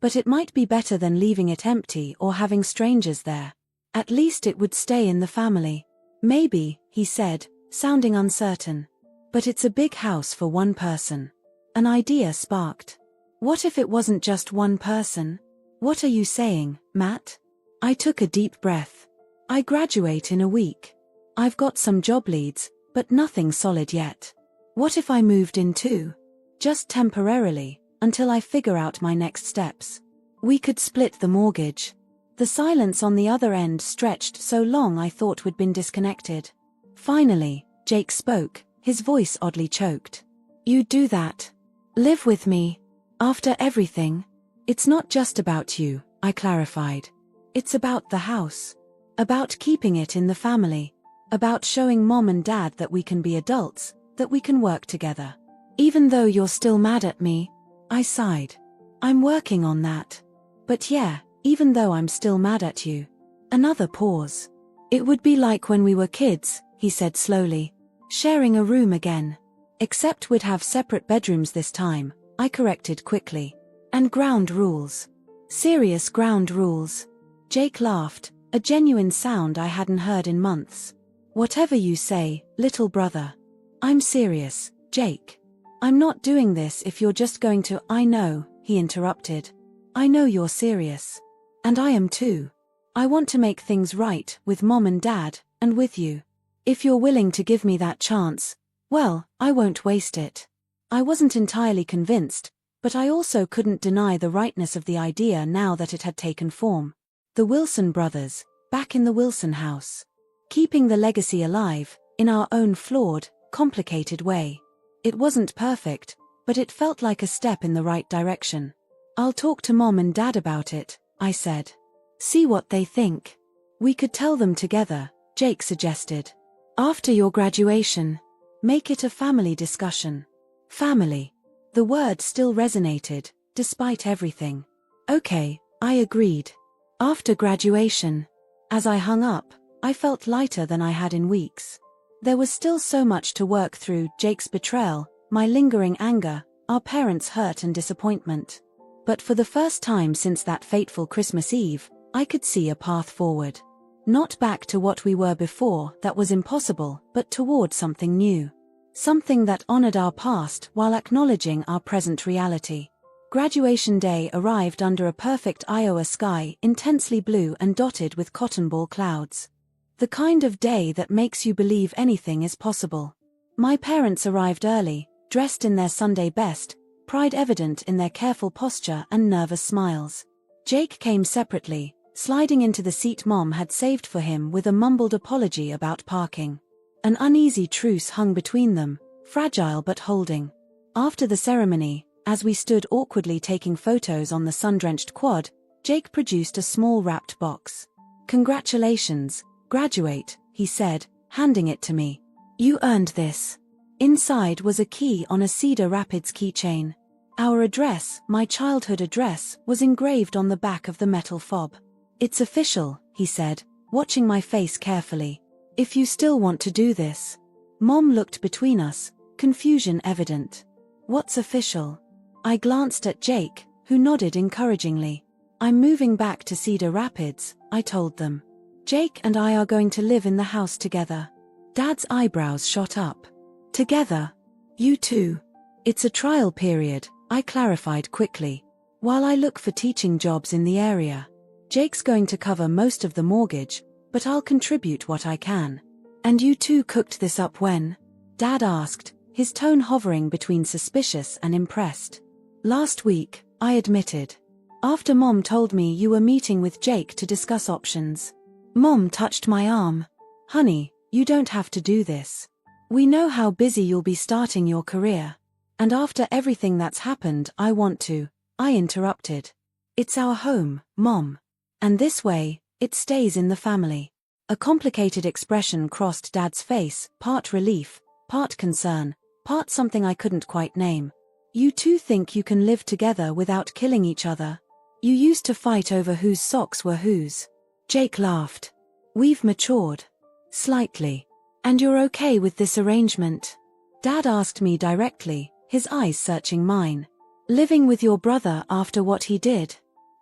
But it might be better than leaving it empty or having strangers there. At least it would stay in the family. Maybe, he said, sounding uncertain. But it's a big house for one person. An idea sparked. What if it wasn't just one person? What are you saying, Matt? I took a deep breath. I graduate in a week. I've got some job leads, but nothing solid yet. What if I moved in too? Just temporarily, until I figure out my next steps. We could split the mortgage. The silence on the other end stretched so long I thought we'd been disconnected. Finally, Jake spoke, his voice oddly choked. You'd do that? Live with me? After everything? It's not just about you, I clarified. It's about the house. About keeping it in the family. About showing Mom and Dad that we can be adults, that we can work together. Even though you're still mad at me, I sighed. I'm working on that. But yeah, even though I'm still mad at you. Another pause. It would be like when we were kids, he said slowly. Sharing a room again. Except we'd have separate bedrooms this time, I corrected quickly. And ground rules. Serious ground rules. Jake laughed, a genuine sound I hadn't heard in months. Whatever you say, little brother. I'm serious, Jake. I'm not doing this if you're just going to. I know, he interrupted. I know you're serious. And I am too. I want to make things right with Mom and Dad, and with you. If you're willing to give me that chance, well, I won't waste it. I wasn't entirely convinced, but I also couldn't deny the rightness of the idea now that it had taken form. The Wilson brothers, back in the Wilson house. Keeping the legacy alive, in our own flawed, complicated way. It wasn't perfect, but it felt like a step in the right direction. I'll talk to Mom and Dad about it, I said. See what they think. We could tell them together, Jake suggested. After your graduation. Make it a family discussion. Family. The word still resonated, despite everything. Okay, I agreed. After graduation. As I hung up, I felt lighter than I had in weeks. There was still so much to work through: Jake's betrayal, my lingering anger, our parents' hurt and disappointment. But for the first time since that fateful Christmas Eve, I could see a path forward. Not back to what we were before, that was impossible, but toward something new. Something that honored our past while acknowledging our present reality. Graduation day arrived under a perfect Iowa sky, intensely blue and dotted with cotton ball clouds. The kind of day that makes you believe anything is possible. My parents arrived early, dressed in their Sunday best, pride evident in their careful posture and nervous smiles. Jake came separately, sliding into the seat Mom had saved for him with a mumbled apology about parking. An uneasy truce hung between them, fragile but holding. After the ceremony, as we stood awkwardly taking photos on the sun-drenched quad, Jake produced a small wrapped box. "Congratulations, graduate," he said, handing it to me. "You earned this." Inside was a key on a Cedar Rapids keychain. Our address, my childhood address, was engraved on the back of the metal fob. "It's official," he said, watching my face carefully. "If you still want to do this." Mom looked between us, confusion evident. "What's official?" I glanced at Jake, who nodded encouragingly. "I'm moving back to Cedar Rapids," I told them. "Jake and I are going to live in the house together." Dad's eyebrows shot up. "Together? You two?" "It's a trial period," I clarified quickly, "while I look for teaching jobs in the area. Jake's going to cover most of the mortgage, but I'll contribute what I can." "And you two cooked this up when?" Dad asked, his tone hovering between suspicious and impressed. "Last week," I admitted. "After Mom told me you were meeting with Jake to discuss options." Mom touched my arm. "Honey, you don't have to do this. We know how busy you'll be starting your career. And after everything that's happened, I want to," I interrupted. "It's our home, Mom. And this way, it stays in the family." A complicated expression crossed Dad's face, part relief, part concern, part something I couldn't quite name. "You two think you can live together without killing each other? You used to fight over whose socks were whose." Jake laughed. "We've matured. Slightly. And you're okay with this arrangement?" Dad asked me directly, his eyes searching mine. "Living with your brother after what he did?"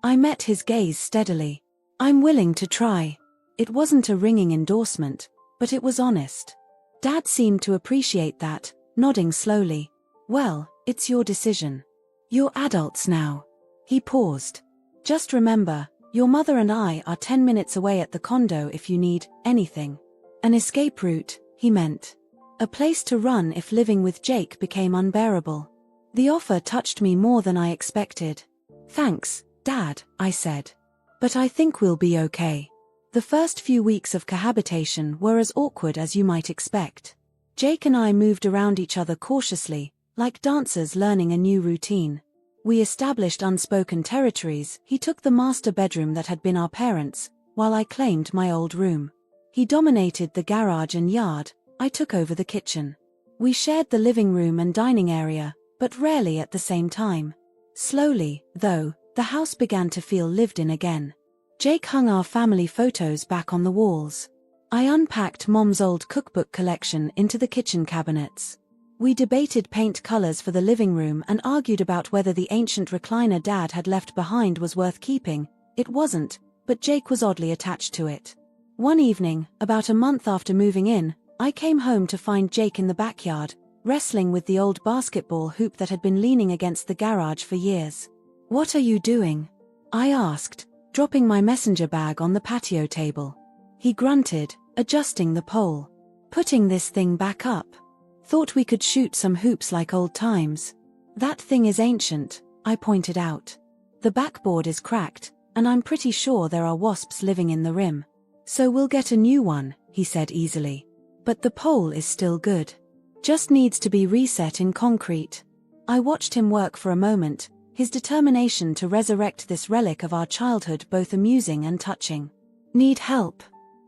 I met his gaze steadily. "I'm willing to try." It wasn't a ringing endorsement, but it was honest. Dad seemed to appreciate that, nodding slowly. "Well, it's your decision. You're adults now." He paused. "Just remember, your mother and I are 10 minutes away at the condo if you need anything." An escape route, he meant. A place to run if living with Jake became unbearable. The offer touched me more than I expected. "Thanks, Dad," I said. "But I think we'll be okay." The first few weeks of cohabitation were as awkward as you might expect. Jake and I moved around each other cautiously, like dancers learning a new routine. We established unspoken territories. He took the master bedroom that had been our parents', while I claimed my old room. He dominated the garage and yard, I took over the kitchen. We shared the living room and dining area, but rarely at the same time. Slowly, though, the house began to feel lived in again. Jake hung our family photos back on the walls. I unpacked Mom's old cookbook collection into the kitchen cabinets. We debated paint colors for the living room and argued about whether the ancient recliner Dad had left behind was worth keeping. It wasn't, but Jake was oddly attached to it. One evening, about a month after moving in, I came home to find Jake in the backyard, wrestling with the old basketball hoop that had been leaning against the garage for years. "What are you doing?" I asked, dropping my messenger bag on the patio table. He grunted, adjusting the pole. "Putting this thing back up. Thought we could shoot some hoops like old times." "That thing is ancient," I pointed out. "The backboard is cracked, and I'm pretty sure there are wasps living in the rim. So we'll get a new one," he said easily. "But the pole is still good. Just needs to be reset in concrete." I watched him work for a moment, his determination to resurrect this relic of our childhood both amusing and touching. "Need help?"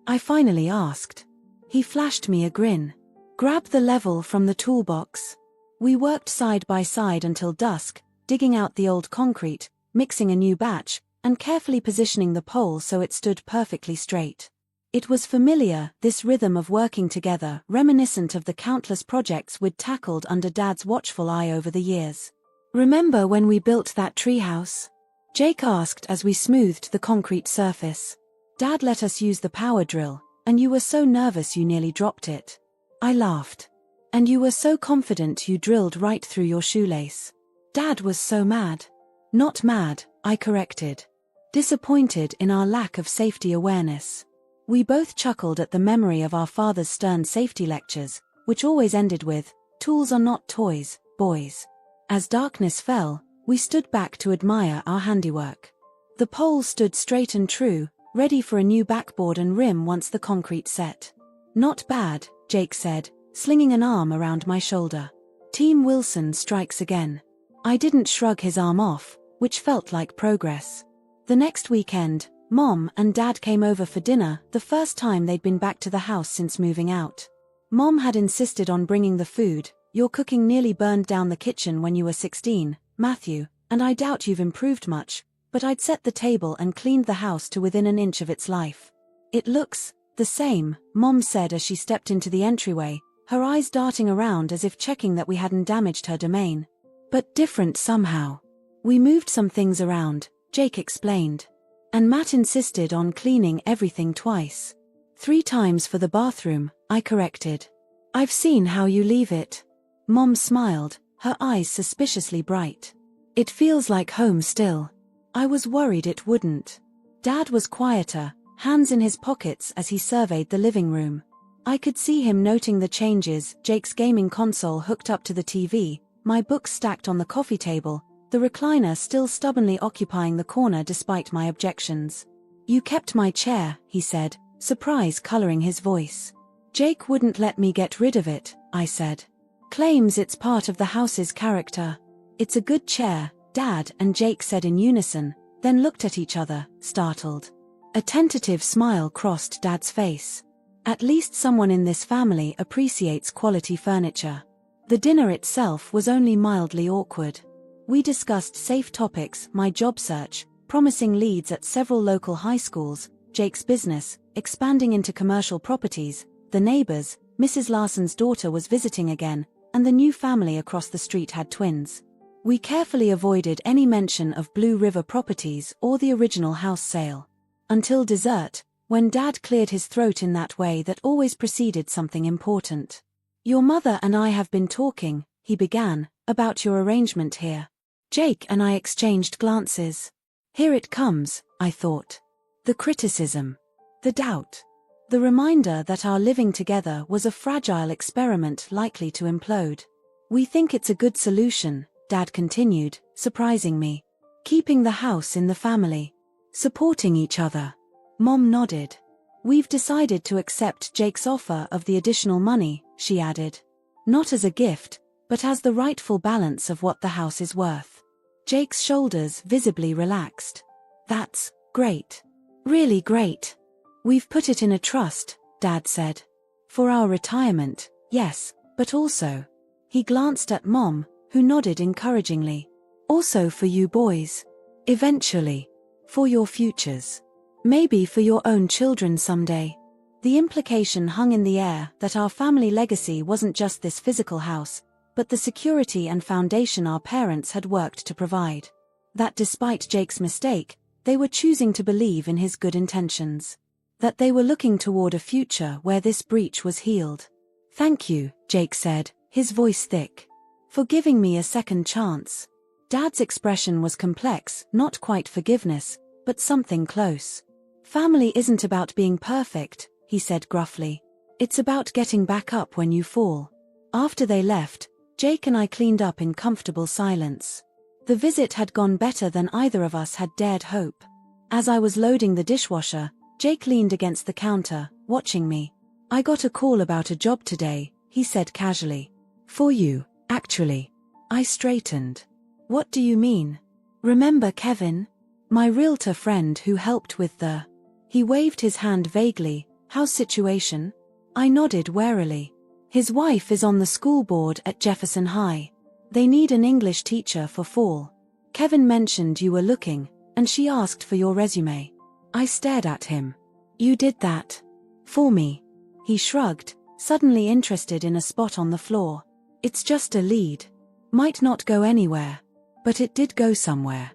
I finally asked. He flashed me a grin. "Grab the level from the toolbox." We worked side by side until dusk, digging out the old concrete, mixing a new batch, and carefully positioning the pole so it stood perfectly straight. It was familiar, this rhythm of working together, reminiscent of the countless projects we'd tackled under Dad's watchful eye over the years. "Remember when we built that treehouse?" Jake asked as we smoothed the concrete surface. "Dad let us use the power drill, and you were so nervous you nearly dropped it." I laughed. "And you were so confident you drilled right through your shoelace." Dad was so mad. "Not mad," I corrected. "Disappointed in our lack of safety awareness." We both chuckled at the memory of our father's stern safety lectures, which always ended with, "Tools are not toys, boys." As darkness fell, we stood back to admire our handiwork. The pole stood straight and true, ready for a new backboard and rim once the concrete set. "Not bad," Jake said, slinging an arm around my shoulder. "Team Wilson strikes again." I didn't shrug his arm off, which felt like progress. The next weekend, Mom and Dad came over for dinner, the first time they'd been back to the house since moving out. Mom had insisted on bringing the food. "Your cooking nearly burned down the kitchen when you were 16, Matthew, and I doubt you've improved much, but I'd set the table and cleaned the house to within an inch of its life." "It looks the same," Mom said as she stepped into the entryway, her eyes darting around as if checking that we hadn't damaged her domain. "But different somehow. We moved some things around," Jake explained. "And Matt insisted on cleaning everything twice." "3 times for the bathroom," I corrected. "I've seen how you leave it." Mom smiled, her eyes suspiciously bright. "It feels like home still." I was worried it wouldn't. Dad was quieter, hands in his pockets as he surveyed the living room. I could see him noting the changes, Jake's gaming console hooked up to the TV, my books stacked on the coffee table, the recliner still stubbornly occupying the corner despite my objections. "You kept my chair," he said, surprise coloring his voice. "Jake wouldn't let me get rid of it," I said. "Claims it's part of the house's character." "It's a good chair," Dad and Jake said in unison, then looked at each other, startled. A tentative smile crossed Dad's face. At least someone in this family appreciates quality furniture. The dinner itself was only mildly awkward. We discussed safe topics, my job search, promising leads at several local high schools, Jake's business, expanding into commercial properties, the neighbors, Mrs. Larson's daughter was visiting again, and the new family across the street had twins. We carefully avoided any mention of Blue River Properties or the original house sale. Until dessert, when Dad cleared his throat in that way that always preceded something important. "Your mother and I have been talking," he began, "about your arrangement here." Jake and I exchanged glances. Here it comes, I thought. The criticism. The doubt. The reminder that our living together was a fragile experiment likely to implode. "We think it's a good solution," Dad continued, surprising me. "Keeping the house in the family. Supporting each other." Mom nodded. "We've decided to accept Jake's offer of the additional money," she added. "Not as a gift, but as the rightful balance of what the house is worth." Jake's shoulders visibly relaxed. "That's great. Really great. We've put it in a trust," Dad said. "For our retirement, yes, but also." He glanced at Mom, who nodded encouragingly. "Also for you boys. Eventually. For your futures. Maybe for your own children someday." The implication hung in the air that our family legacy wasn't just this physical house, but the security and foundation our parents had worked to provide. That despite Jake's mistake, they were choosing to believe in his good intentions. That they were looking toward a future where this breach was healed. "Thank you," Jake said, his voice thick. "For giving me a second chance." Dad's expression was complex, not quite forgiveness, but something close. "Family isn't about being perfect," he said gruffly. "It's about getting back up when you fall." After they left, Jake and I cleaned up in comfortable silence. The visit had gone better than either of us had dared hope. As I was loading the dishwasher, Jake leaned against the counter, watching me. "I got a call about a job today," he said casually. "For you, actually." I straightened. "What do you mean?" "Remember Kevin? My realtor friend who helped with the..." He waved his hand vaguely. "How's situation?" I nodded warily. "His wife is on the school board at Jefferson High. They need an English teacher for fall." Kevin mentioned you were looking, and she asked for your resume. I stared at him. You did that? For me? He shrugged, suddenly interested in a spot on the floor. It's just a lead. Might not go anywhere. But it did go somewhere.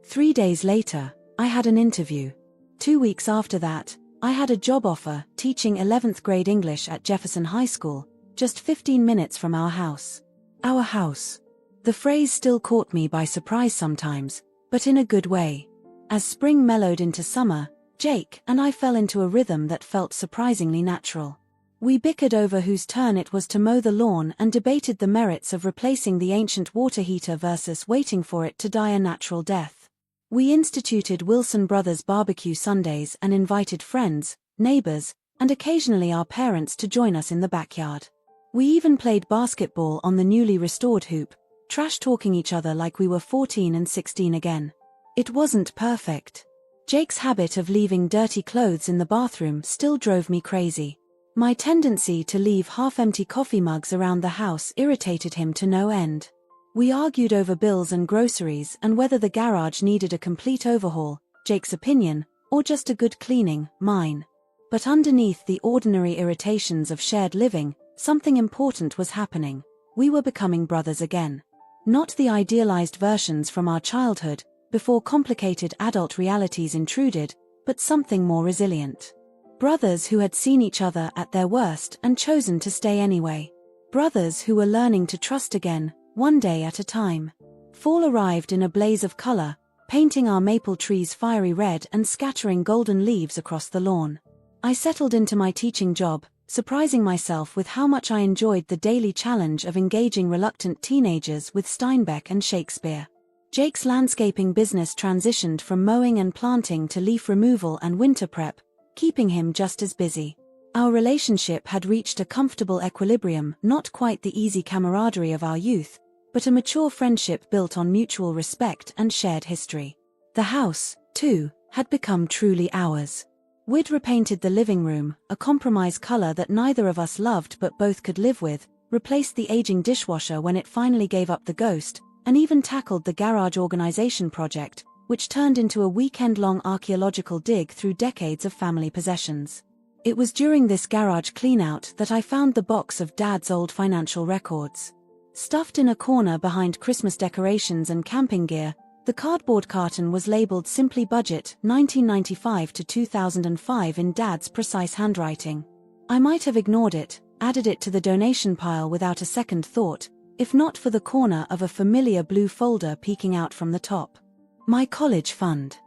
3 days later, I had an interview. 2 weeks after that, I had a job offer teaching 11th grade English at Jefferson High School, just 15 minutes from our house. Our house. The phrase still caught me by surprise sometimes, but in a good way. As spring mellowed into summer, Jake and I fell into a rhythm that felt surprisingly natural. We bickered over whose turn it was to mow the lawn and debated the merits of replacing the ancient water heater versus waiting for it to die a natural death. We instituted Wilson Brothers barbecue Sundays and invited friends, neighbors, and occasionally our parents to join us in the backyard. We even played basketball on the newly restored hoop, trash-talking each other like we were 14 and 16 again. It wasn't perfect. Jake's habit of leaving dirty clothes in the bathroom still drove me crazy. My tendency to leave half-empty coffee mugs around the house irritated him to no end. We argued over bills and groceries and whether the garage needed a complete overhaul, Jake's opinion, or just a good cleaning, mine. But underneath the ordinary irritations of shared living, something important was happening. We were becoming brothers again. Not the idealized versions from our childhood, before complicated adult realities intruded, but something more resilient. Brothers who had seen each other at their worst and chosen to stay anyway. Brothers who were learning to trust again, one day at a time. Fall arrived in a blaze of color, painting our maple trees fiery red and scattering golden leaves across the lawn. I settled into my teaching job, surprising myself with how much I enjoyed the daily challenge of engaging reluctant teenagers with Steinbeck and Shakespeare. Jake's landscaping business transitioned from mowing and planting to leaf removal and winter prep, keeping him just as busy. Our relationship had reached a comfortable equilibrium, not quite the easy camaraderie of our youth, but a mature friendship built on mutual respect and shared history. The house, too, had become truly ours. We'd repainted the living room, a compromise color that neither of us loved but both could live with, replaced the aging dishwasher when it finally gave up the ghost, and even tackled the garage organization project, which turned into a weekend-long archaeological dig through decades of family possessions. It was during this garage cleanout that I found the box of Dad's old financial records. Stuffed in a corner behind Christmas decorations and camping gear, the cardboard carton was labeled Simply Budget 1995 to 2005 in Dad's precise handwriting. I might have ignored it, added it to the donation pile without a second thought, if not for the corner of a familiar blue folder peeking out from the top. My college fund.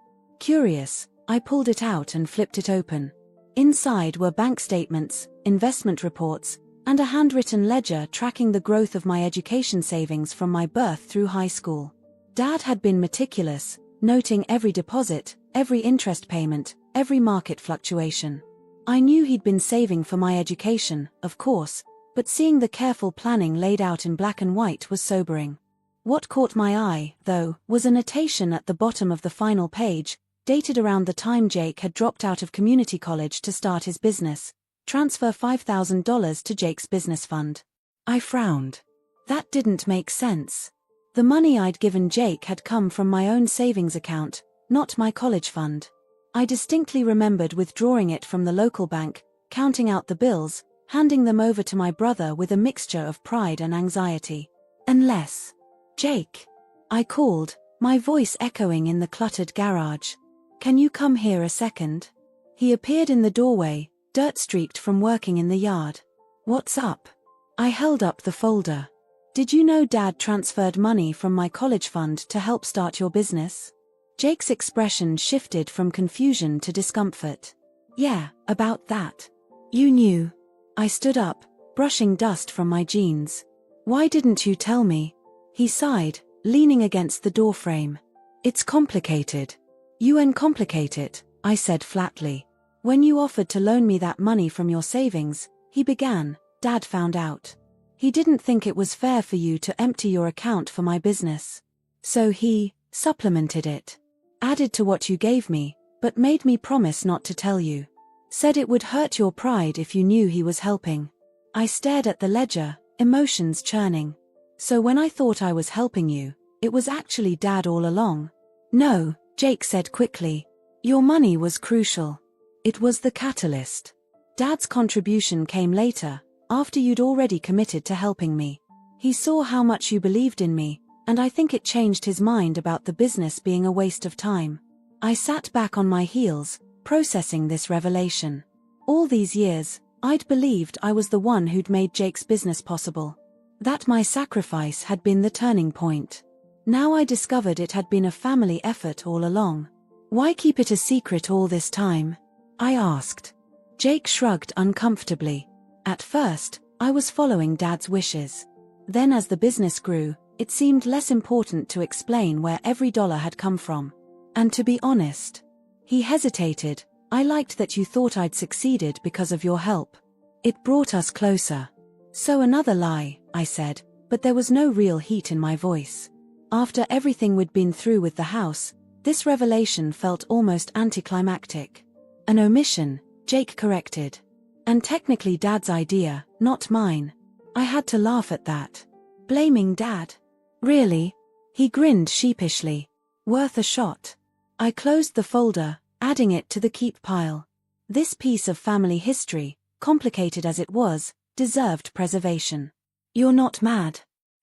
Curious, I pulled it out and flipped it open. Inside were bank statements, investment reports, and a handwritten ledger tracking the growth of my education savings from my birth through high school. Dad had been meticulous, noting every deposit, every interest payment, every market fluctuation. I knew he'd been saving for my education, of course, but seeing the careful planning laid out in black and white was sobering. What caught my eye, though, was a notation at the bottom of the final page, dated around the time Jake had dropped out of community college to start his business. Transfer $5,000 to Jake's business fund. I frowned. That didn't make sense. The money I'd given Jake had come from my own savings account, not my college fund. I distinctly remembered withdrawing it from the local bank, counting out the bills, handing them over to my brother with a mixture of pride and anxiety. Unless... Jake. I called, my voice echoing in the cluttered garage. Can you come here a second? He appeared in the doorway, dirt-streaked from working in the yard. What's up? I held up the folder. Did you know Dad transferred money from my college fund to help start your business? Jake's expression shifted from confusion to discomfort. Yeah, about that. You knew. I stood up, brushing dust from my jeans. Why didn't you tell me? He sighed, leaning against the doorframe. It's complicated. You uncomplicate it, I said flatly. When you offered to loan me that money from your savings, he began, Dad found out. He didn't think it was fair for you to empty your account for my business. So he supplemented it. Added to what you gave me, but made me promise not to tell you. Said it would hurt your pride if you knew he was helping. I stared at the ledger, emotions churning. So when I thought I was helping you, It was actually Dad all along. No, Jake said quickly. Your money was crucial. It was the catalyst. Dad's contribution came later, after you'd already committed to helping me. He saw how much you believed in me, and I think it changed his mind about the business being a waste of time. I sat back on my heels, processing this revelation. All these years, I'd believed I was the one who'd made Jake's business possible. That my sacrifice had been the turning point. Now I discovered it had been a family effort all along. Why keep it a secret all this time? I asked. Jake shrugged uncomfortably. At first, I was following Dad's wishes. Then as the business grew, it seemed less important to explain where every dollar had come from. And to be honest, he hesitated, I liked that you thought I'd succeeded because of your help. It brought us closer. So another lie, I said, but there was no real heat in my voice. After everything we'd been through with the house, this revelation felt almost anticlimactic. An omission, Jake corrected. And technically Dad's idea, not mine. I had to laugh at that. Blaming Dad? Really? He grinned sheepishly. Worth a shot. I closed the folder, adding it to the keep pile. This piece of family history, complicated as it was, deserved preservation. You're not mad?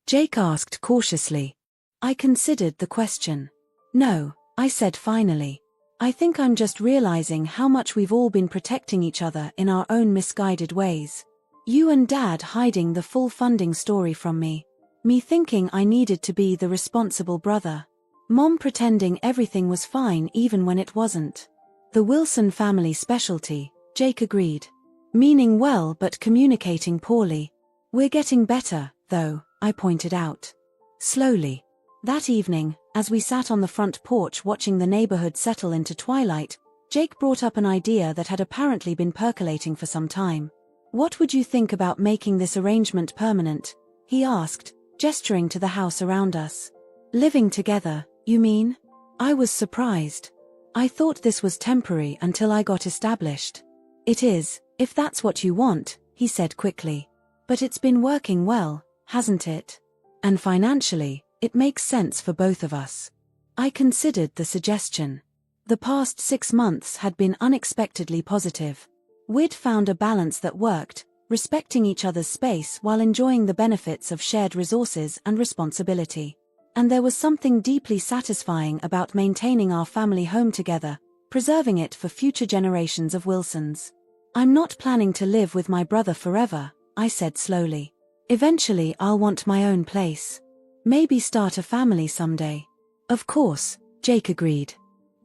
Jake asked cautiously. I considered the question. No, I said finally. I think I'm just realizing how much we've all been protecting each other in our own misguided ways. You and Dad hiding the full funding story from me. Me thinking I needed to be the responsible brother. Mom pretending everything was fine even when it wasn't. The Wilson family specialty, Jake agreed. Meaning well but communicating poorly. We're getting better, though, I pointed out. Slowly. That evening, as we sat on the front porch watching the neighborhood settle into twilight, Jake brought up an idea that had apparently been percolating for some time. What would you think about making this arrangement permanent? He asked, gesturing to the house around us. Living together, you mean? I was surprised. I thought this was temporary until I got established. It is, if that's what you want, he said quickly. But it's been working well, hasn't it? And financially, it makes sense for both of us. I considered the suggestion. The past 6 months had been unexpectedly positive. We'd found a balance that worked, respecting each other's space while enjoying the benefits of shared resources and responsibility. And there was something deeply satisfying about maintaining our family home together, preserving it for future generations of Wilsons. I'm not planning to live with my brother forever, I said slowly. Eventually I'll want my own place. Maybe start a family someday. Of course, Jake agreed.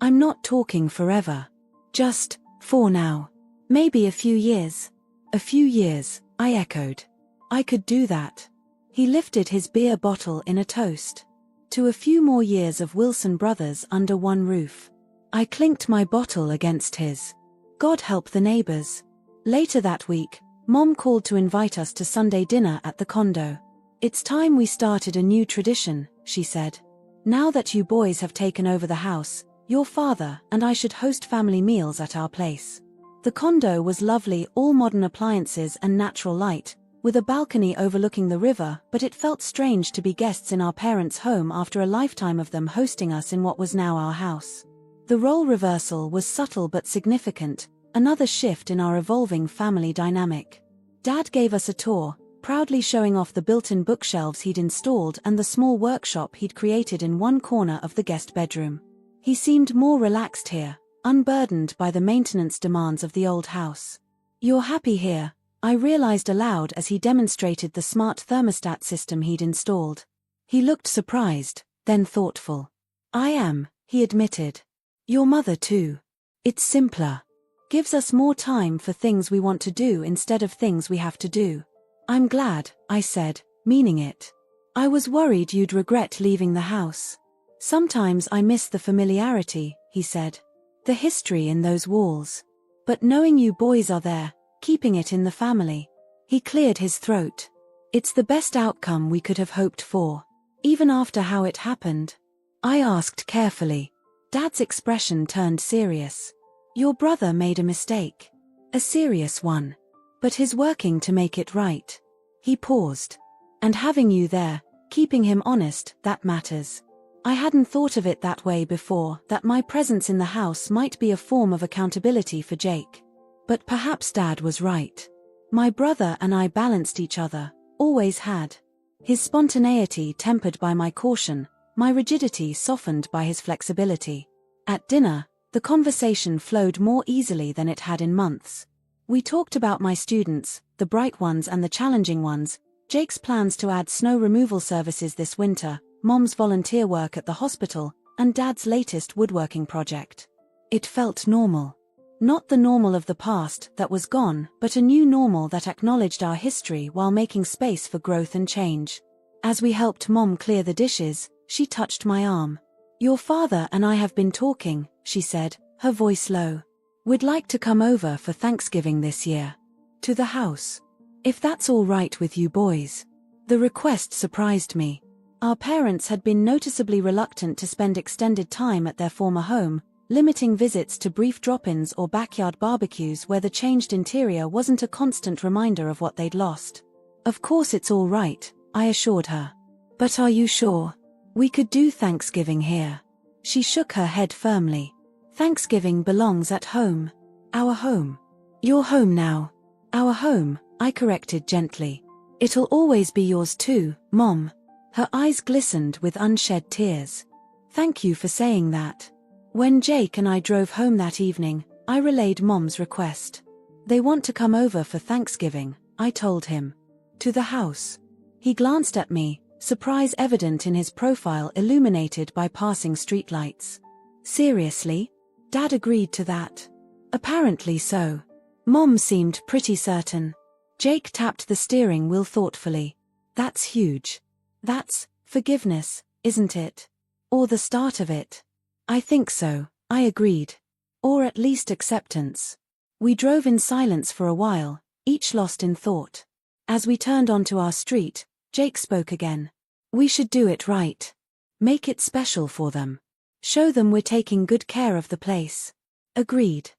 I'm not talking forever. Just, for now. Maybe a few years. A few years, I echoed. I could do that. He lifted his beer bottle in a toast. To a few more years of Wilson brothers under one roof. I clinked my bottle against his. God help the neighbors. Later that week, Mom called to invite us to Sunday dinner at the condo. It's time we started a new tradition, she said. Now that you boys have taken over the house, your father and I should host family meals at our place. The condo was lovely, all modern appliances and natural light, with a balcony overlooking the river, but it felt strange to be guests in our parents' home after a lifetime of them hosting us in what was now our house. The role reversal was subtle but significant, another shift in our evolving family dynamic. Dad gave us a tour, proudly showing off the built-in bookshelves he'd installed and the small workshop he'd created in one corner of the guest bedroom. He seemed more relaxed here, unburdened by the maintenance demands of the old house. You're happy here, I realized aloud as he demonstrated the smart thermostat system he'd installed. He looked surprised, then thoughtful. I am, he admitted. Your mother too. It's simpler. Gives us more time for things we want to do instead of things we have to do. I'm glad, I said, meaning it. I was worried you'd regret leaving the house. Sometimes I miss the familiarity, he said. The history in those walls. But knowing you boys are there, keeping it in the family. He cleared his throat. It's the best outcome we could have hoped for. Even after how it happened. I asked carefully. Dad's expression turned serious. Your brother made a mistake. A serious one. But he's working to make it right. He paused. And having you there, Keeping him honest, that matters. I hadn't thought of it that way before, that my presence in the house might be a form of accountability for Jake. But perhaps Dad was right. My brother and I balanced each other, always had. His spontaneity tempered by my caution, my rigidity softened by his flexibility. At dinner, the conversation flowed more easily than it had in months. We talked about my students, the bright ones and the challenging ones, Jake's plans to add snow removal services this winter, Mom's volunteer work at the hospital, and Dad's latest woodworking project. It felt normal. Not the normal of the past that was gone, but a new normal that acknowledged our history while making space for growth and change. As we helped Mom clear the dishes, she touched my arm. "Your father and I have been talking," she said, her voice low. "We'd like to come over for Thanksgiving this year. To the house. If that's all right with you boys." The request surprised me. Our parents had been noticeably reluctant to spend extended time at their former home, limiting visits to brief drop-ins or backyard barbecues where the changed interior wasn't a constant reminder of what they'd lost. "Of course it's all right," I assured her. "But are you sure? We could do Thanksgiving here." She shook her head firmly. "Thanksgiving belongs at home. Our home. Your home now." "Our home," I corrected gently. "It'll always be yours too, Mom." Her eyes glistened with unshed tears. "Thank you for saying that." When Jake and I drove home that evening, I relayed Mom's request. "They want to come over for Thanksgiving," I told him. "To the house." He glanced at me, surprise evident in his profile illuminated by passing streetlights. "Seriously?" Dad agreed to that. "Apparently so." Mom seemed pretty certain. Jake tapped the steering wheel thoughtfully. "That's huge. That's forgiveness, isn't it? Or the start of it." "I think so," I agreed. "Or at least acceptance." We drove in silence for a while, each lost in thought. As we turned onto our street, Jake spoke again. "We should do it right. Make it special for them. Show them we're taking good care of the place." Agreed.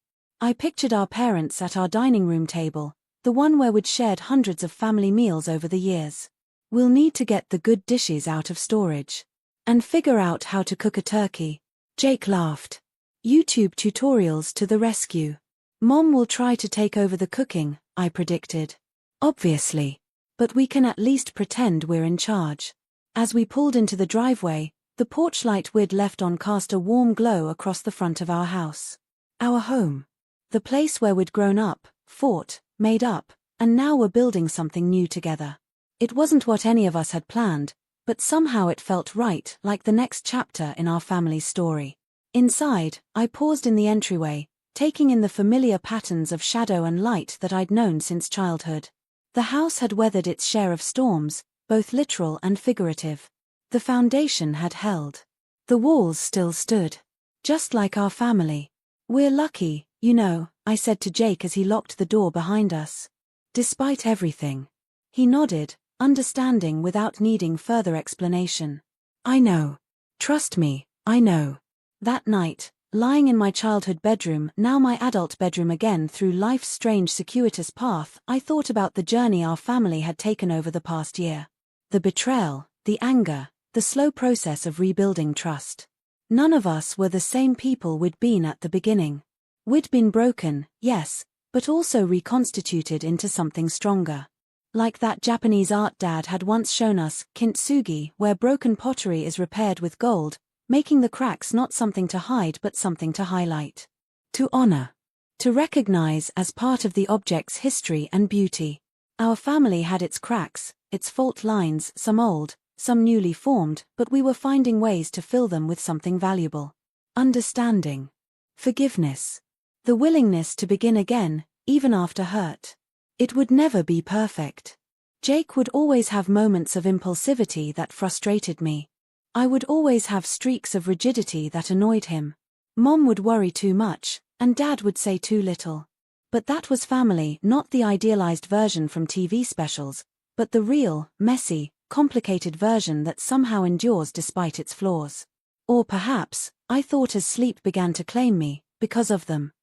I pictured our parents at our dining room table, the one where we'd shared hundreds of family meals over the years. "We'll need to get the good dishes out of storage. And figure out how to cook a turkey." Jake laughed. "YouTube tutorials to the rescue." "Mom will try to take over the cooking," I predicted. "Obviously. But we can at least pretend we're in charge." As we pulled into the driveway, the porch light we'd left on cast a warm glow across the front of our house. Our home. The place where we'd grown up, fought, made up, and now were building something new together. It wasn't what any of us had planned, but somehow it felt right, like the next chapter in our family's story. Inside, I paused in the entryway, taking in the familiar patterns of shadow and light that I'd known since childhood. The house had weathered its share of storms, both literal and figurative. The foundation had held. The walls still stood. Just like our family. "We're lucky, you know," I said to Jake as he locked the door behind us. "Despite everything." He nodded, understanding without needing further explanation. "I know. Trust me, I know." That night, lying in my childhood bedroom, now my adult bedroom again through life's strange circuitous path, I thought about the journey our family had taken over the past year. The betrayal, the anger, the slow process of rebuilding trust. None of us were the same people we'd been at the beginning. We'd been broken, yes, but also reconstituted into something stronger. Like that Japanese art Dad had once shown us, kintsugi, where broken pottery is repaired with gold, making the cracks not something to hide but something to highlight. To honor. To recognize as part of the object's history and beauty. Our family had its cracks, its fault lines, some old, some newly formed, but we were finding ways to fill them with something valuable. Understanding. Forgiveness. The willingness to begin again, even after hurt. It would never be perfect. Jake would always have moments of impulsivity that frustrated me. I would always have streaks of rigidity that annoyed him. Mom would worry too much, and Dad would say too little. But that was family, not the idealized version from TV specials, but the real, messy, complicated version that somehow endures despite its flaws. Or perhaps, I thought as sleep began to claim me, because of them.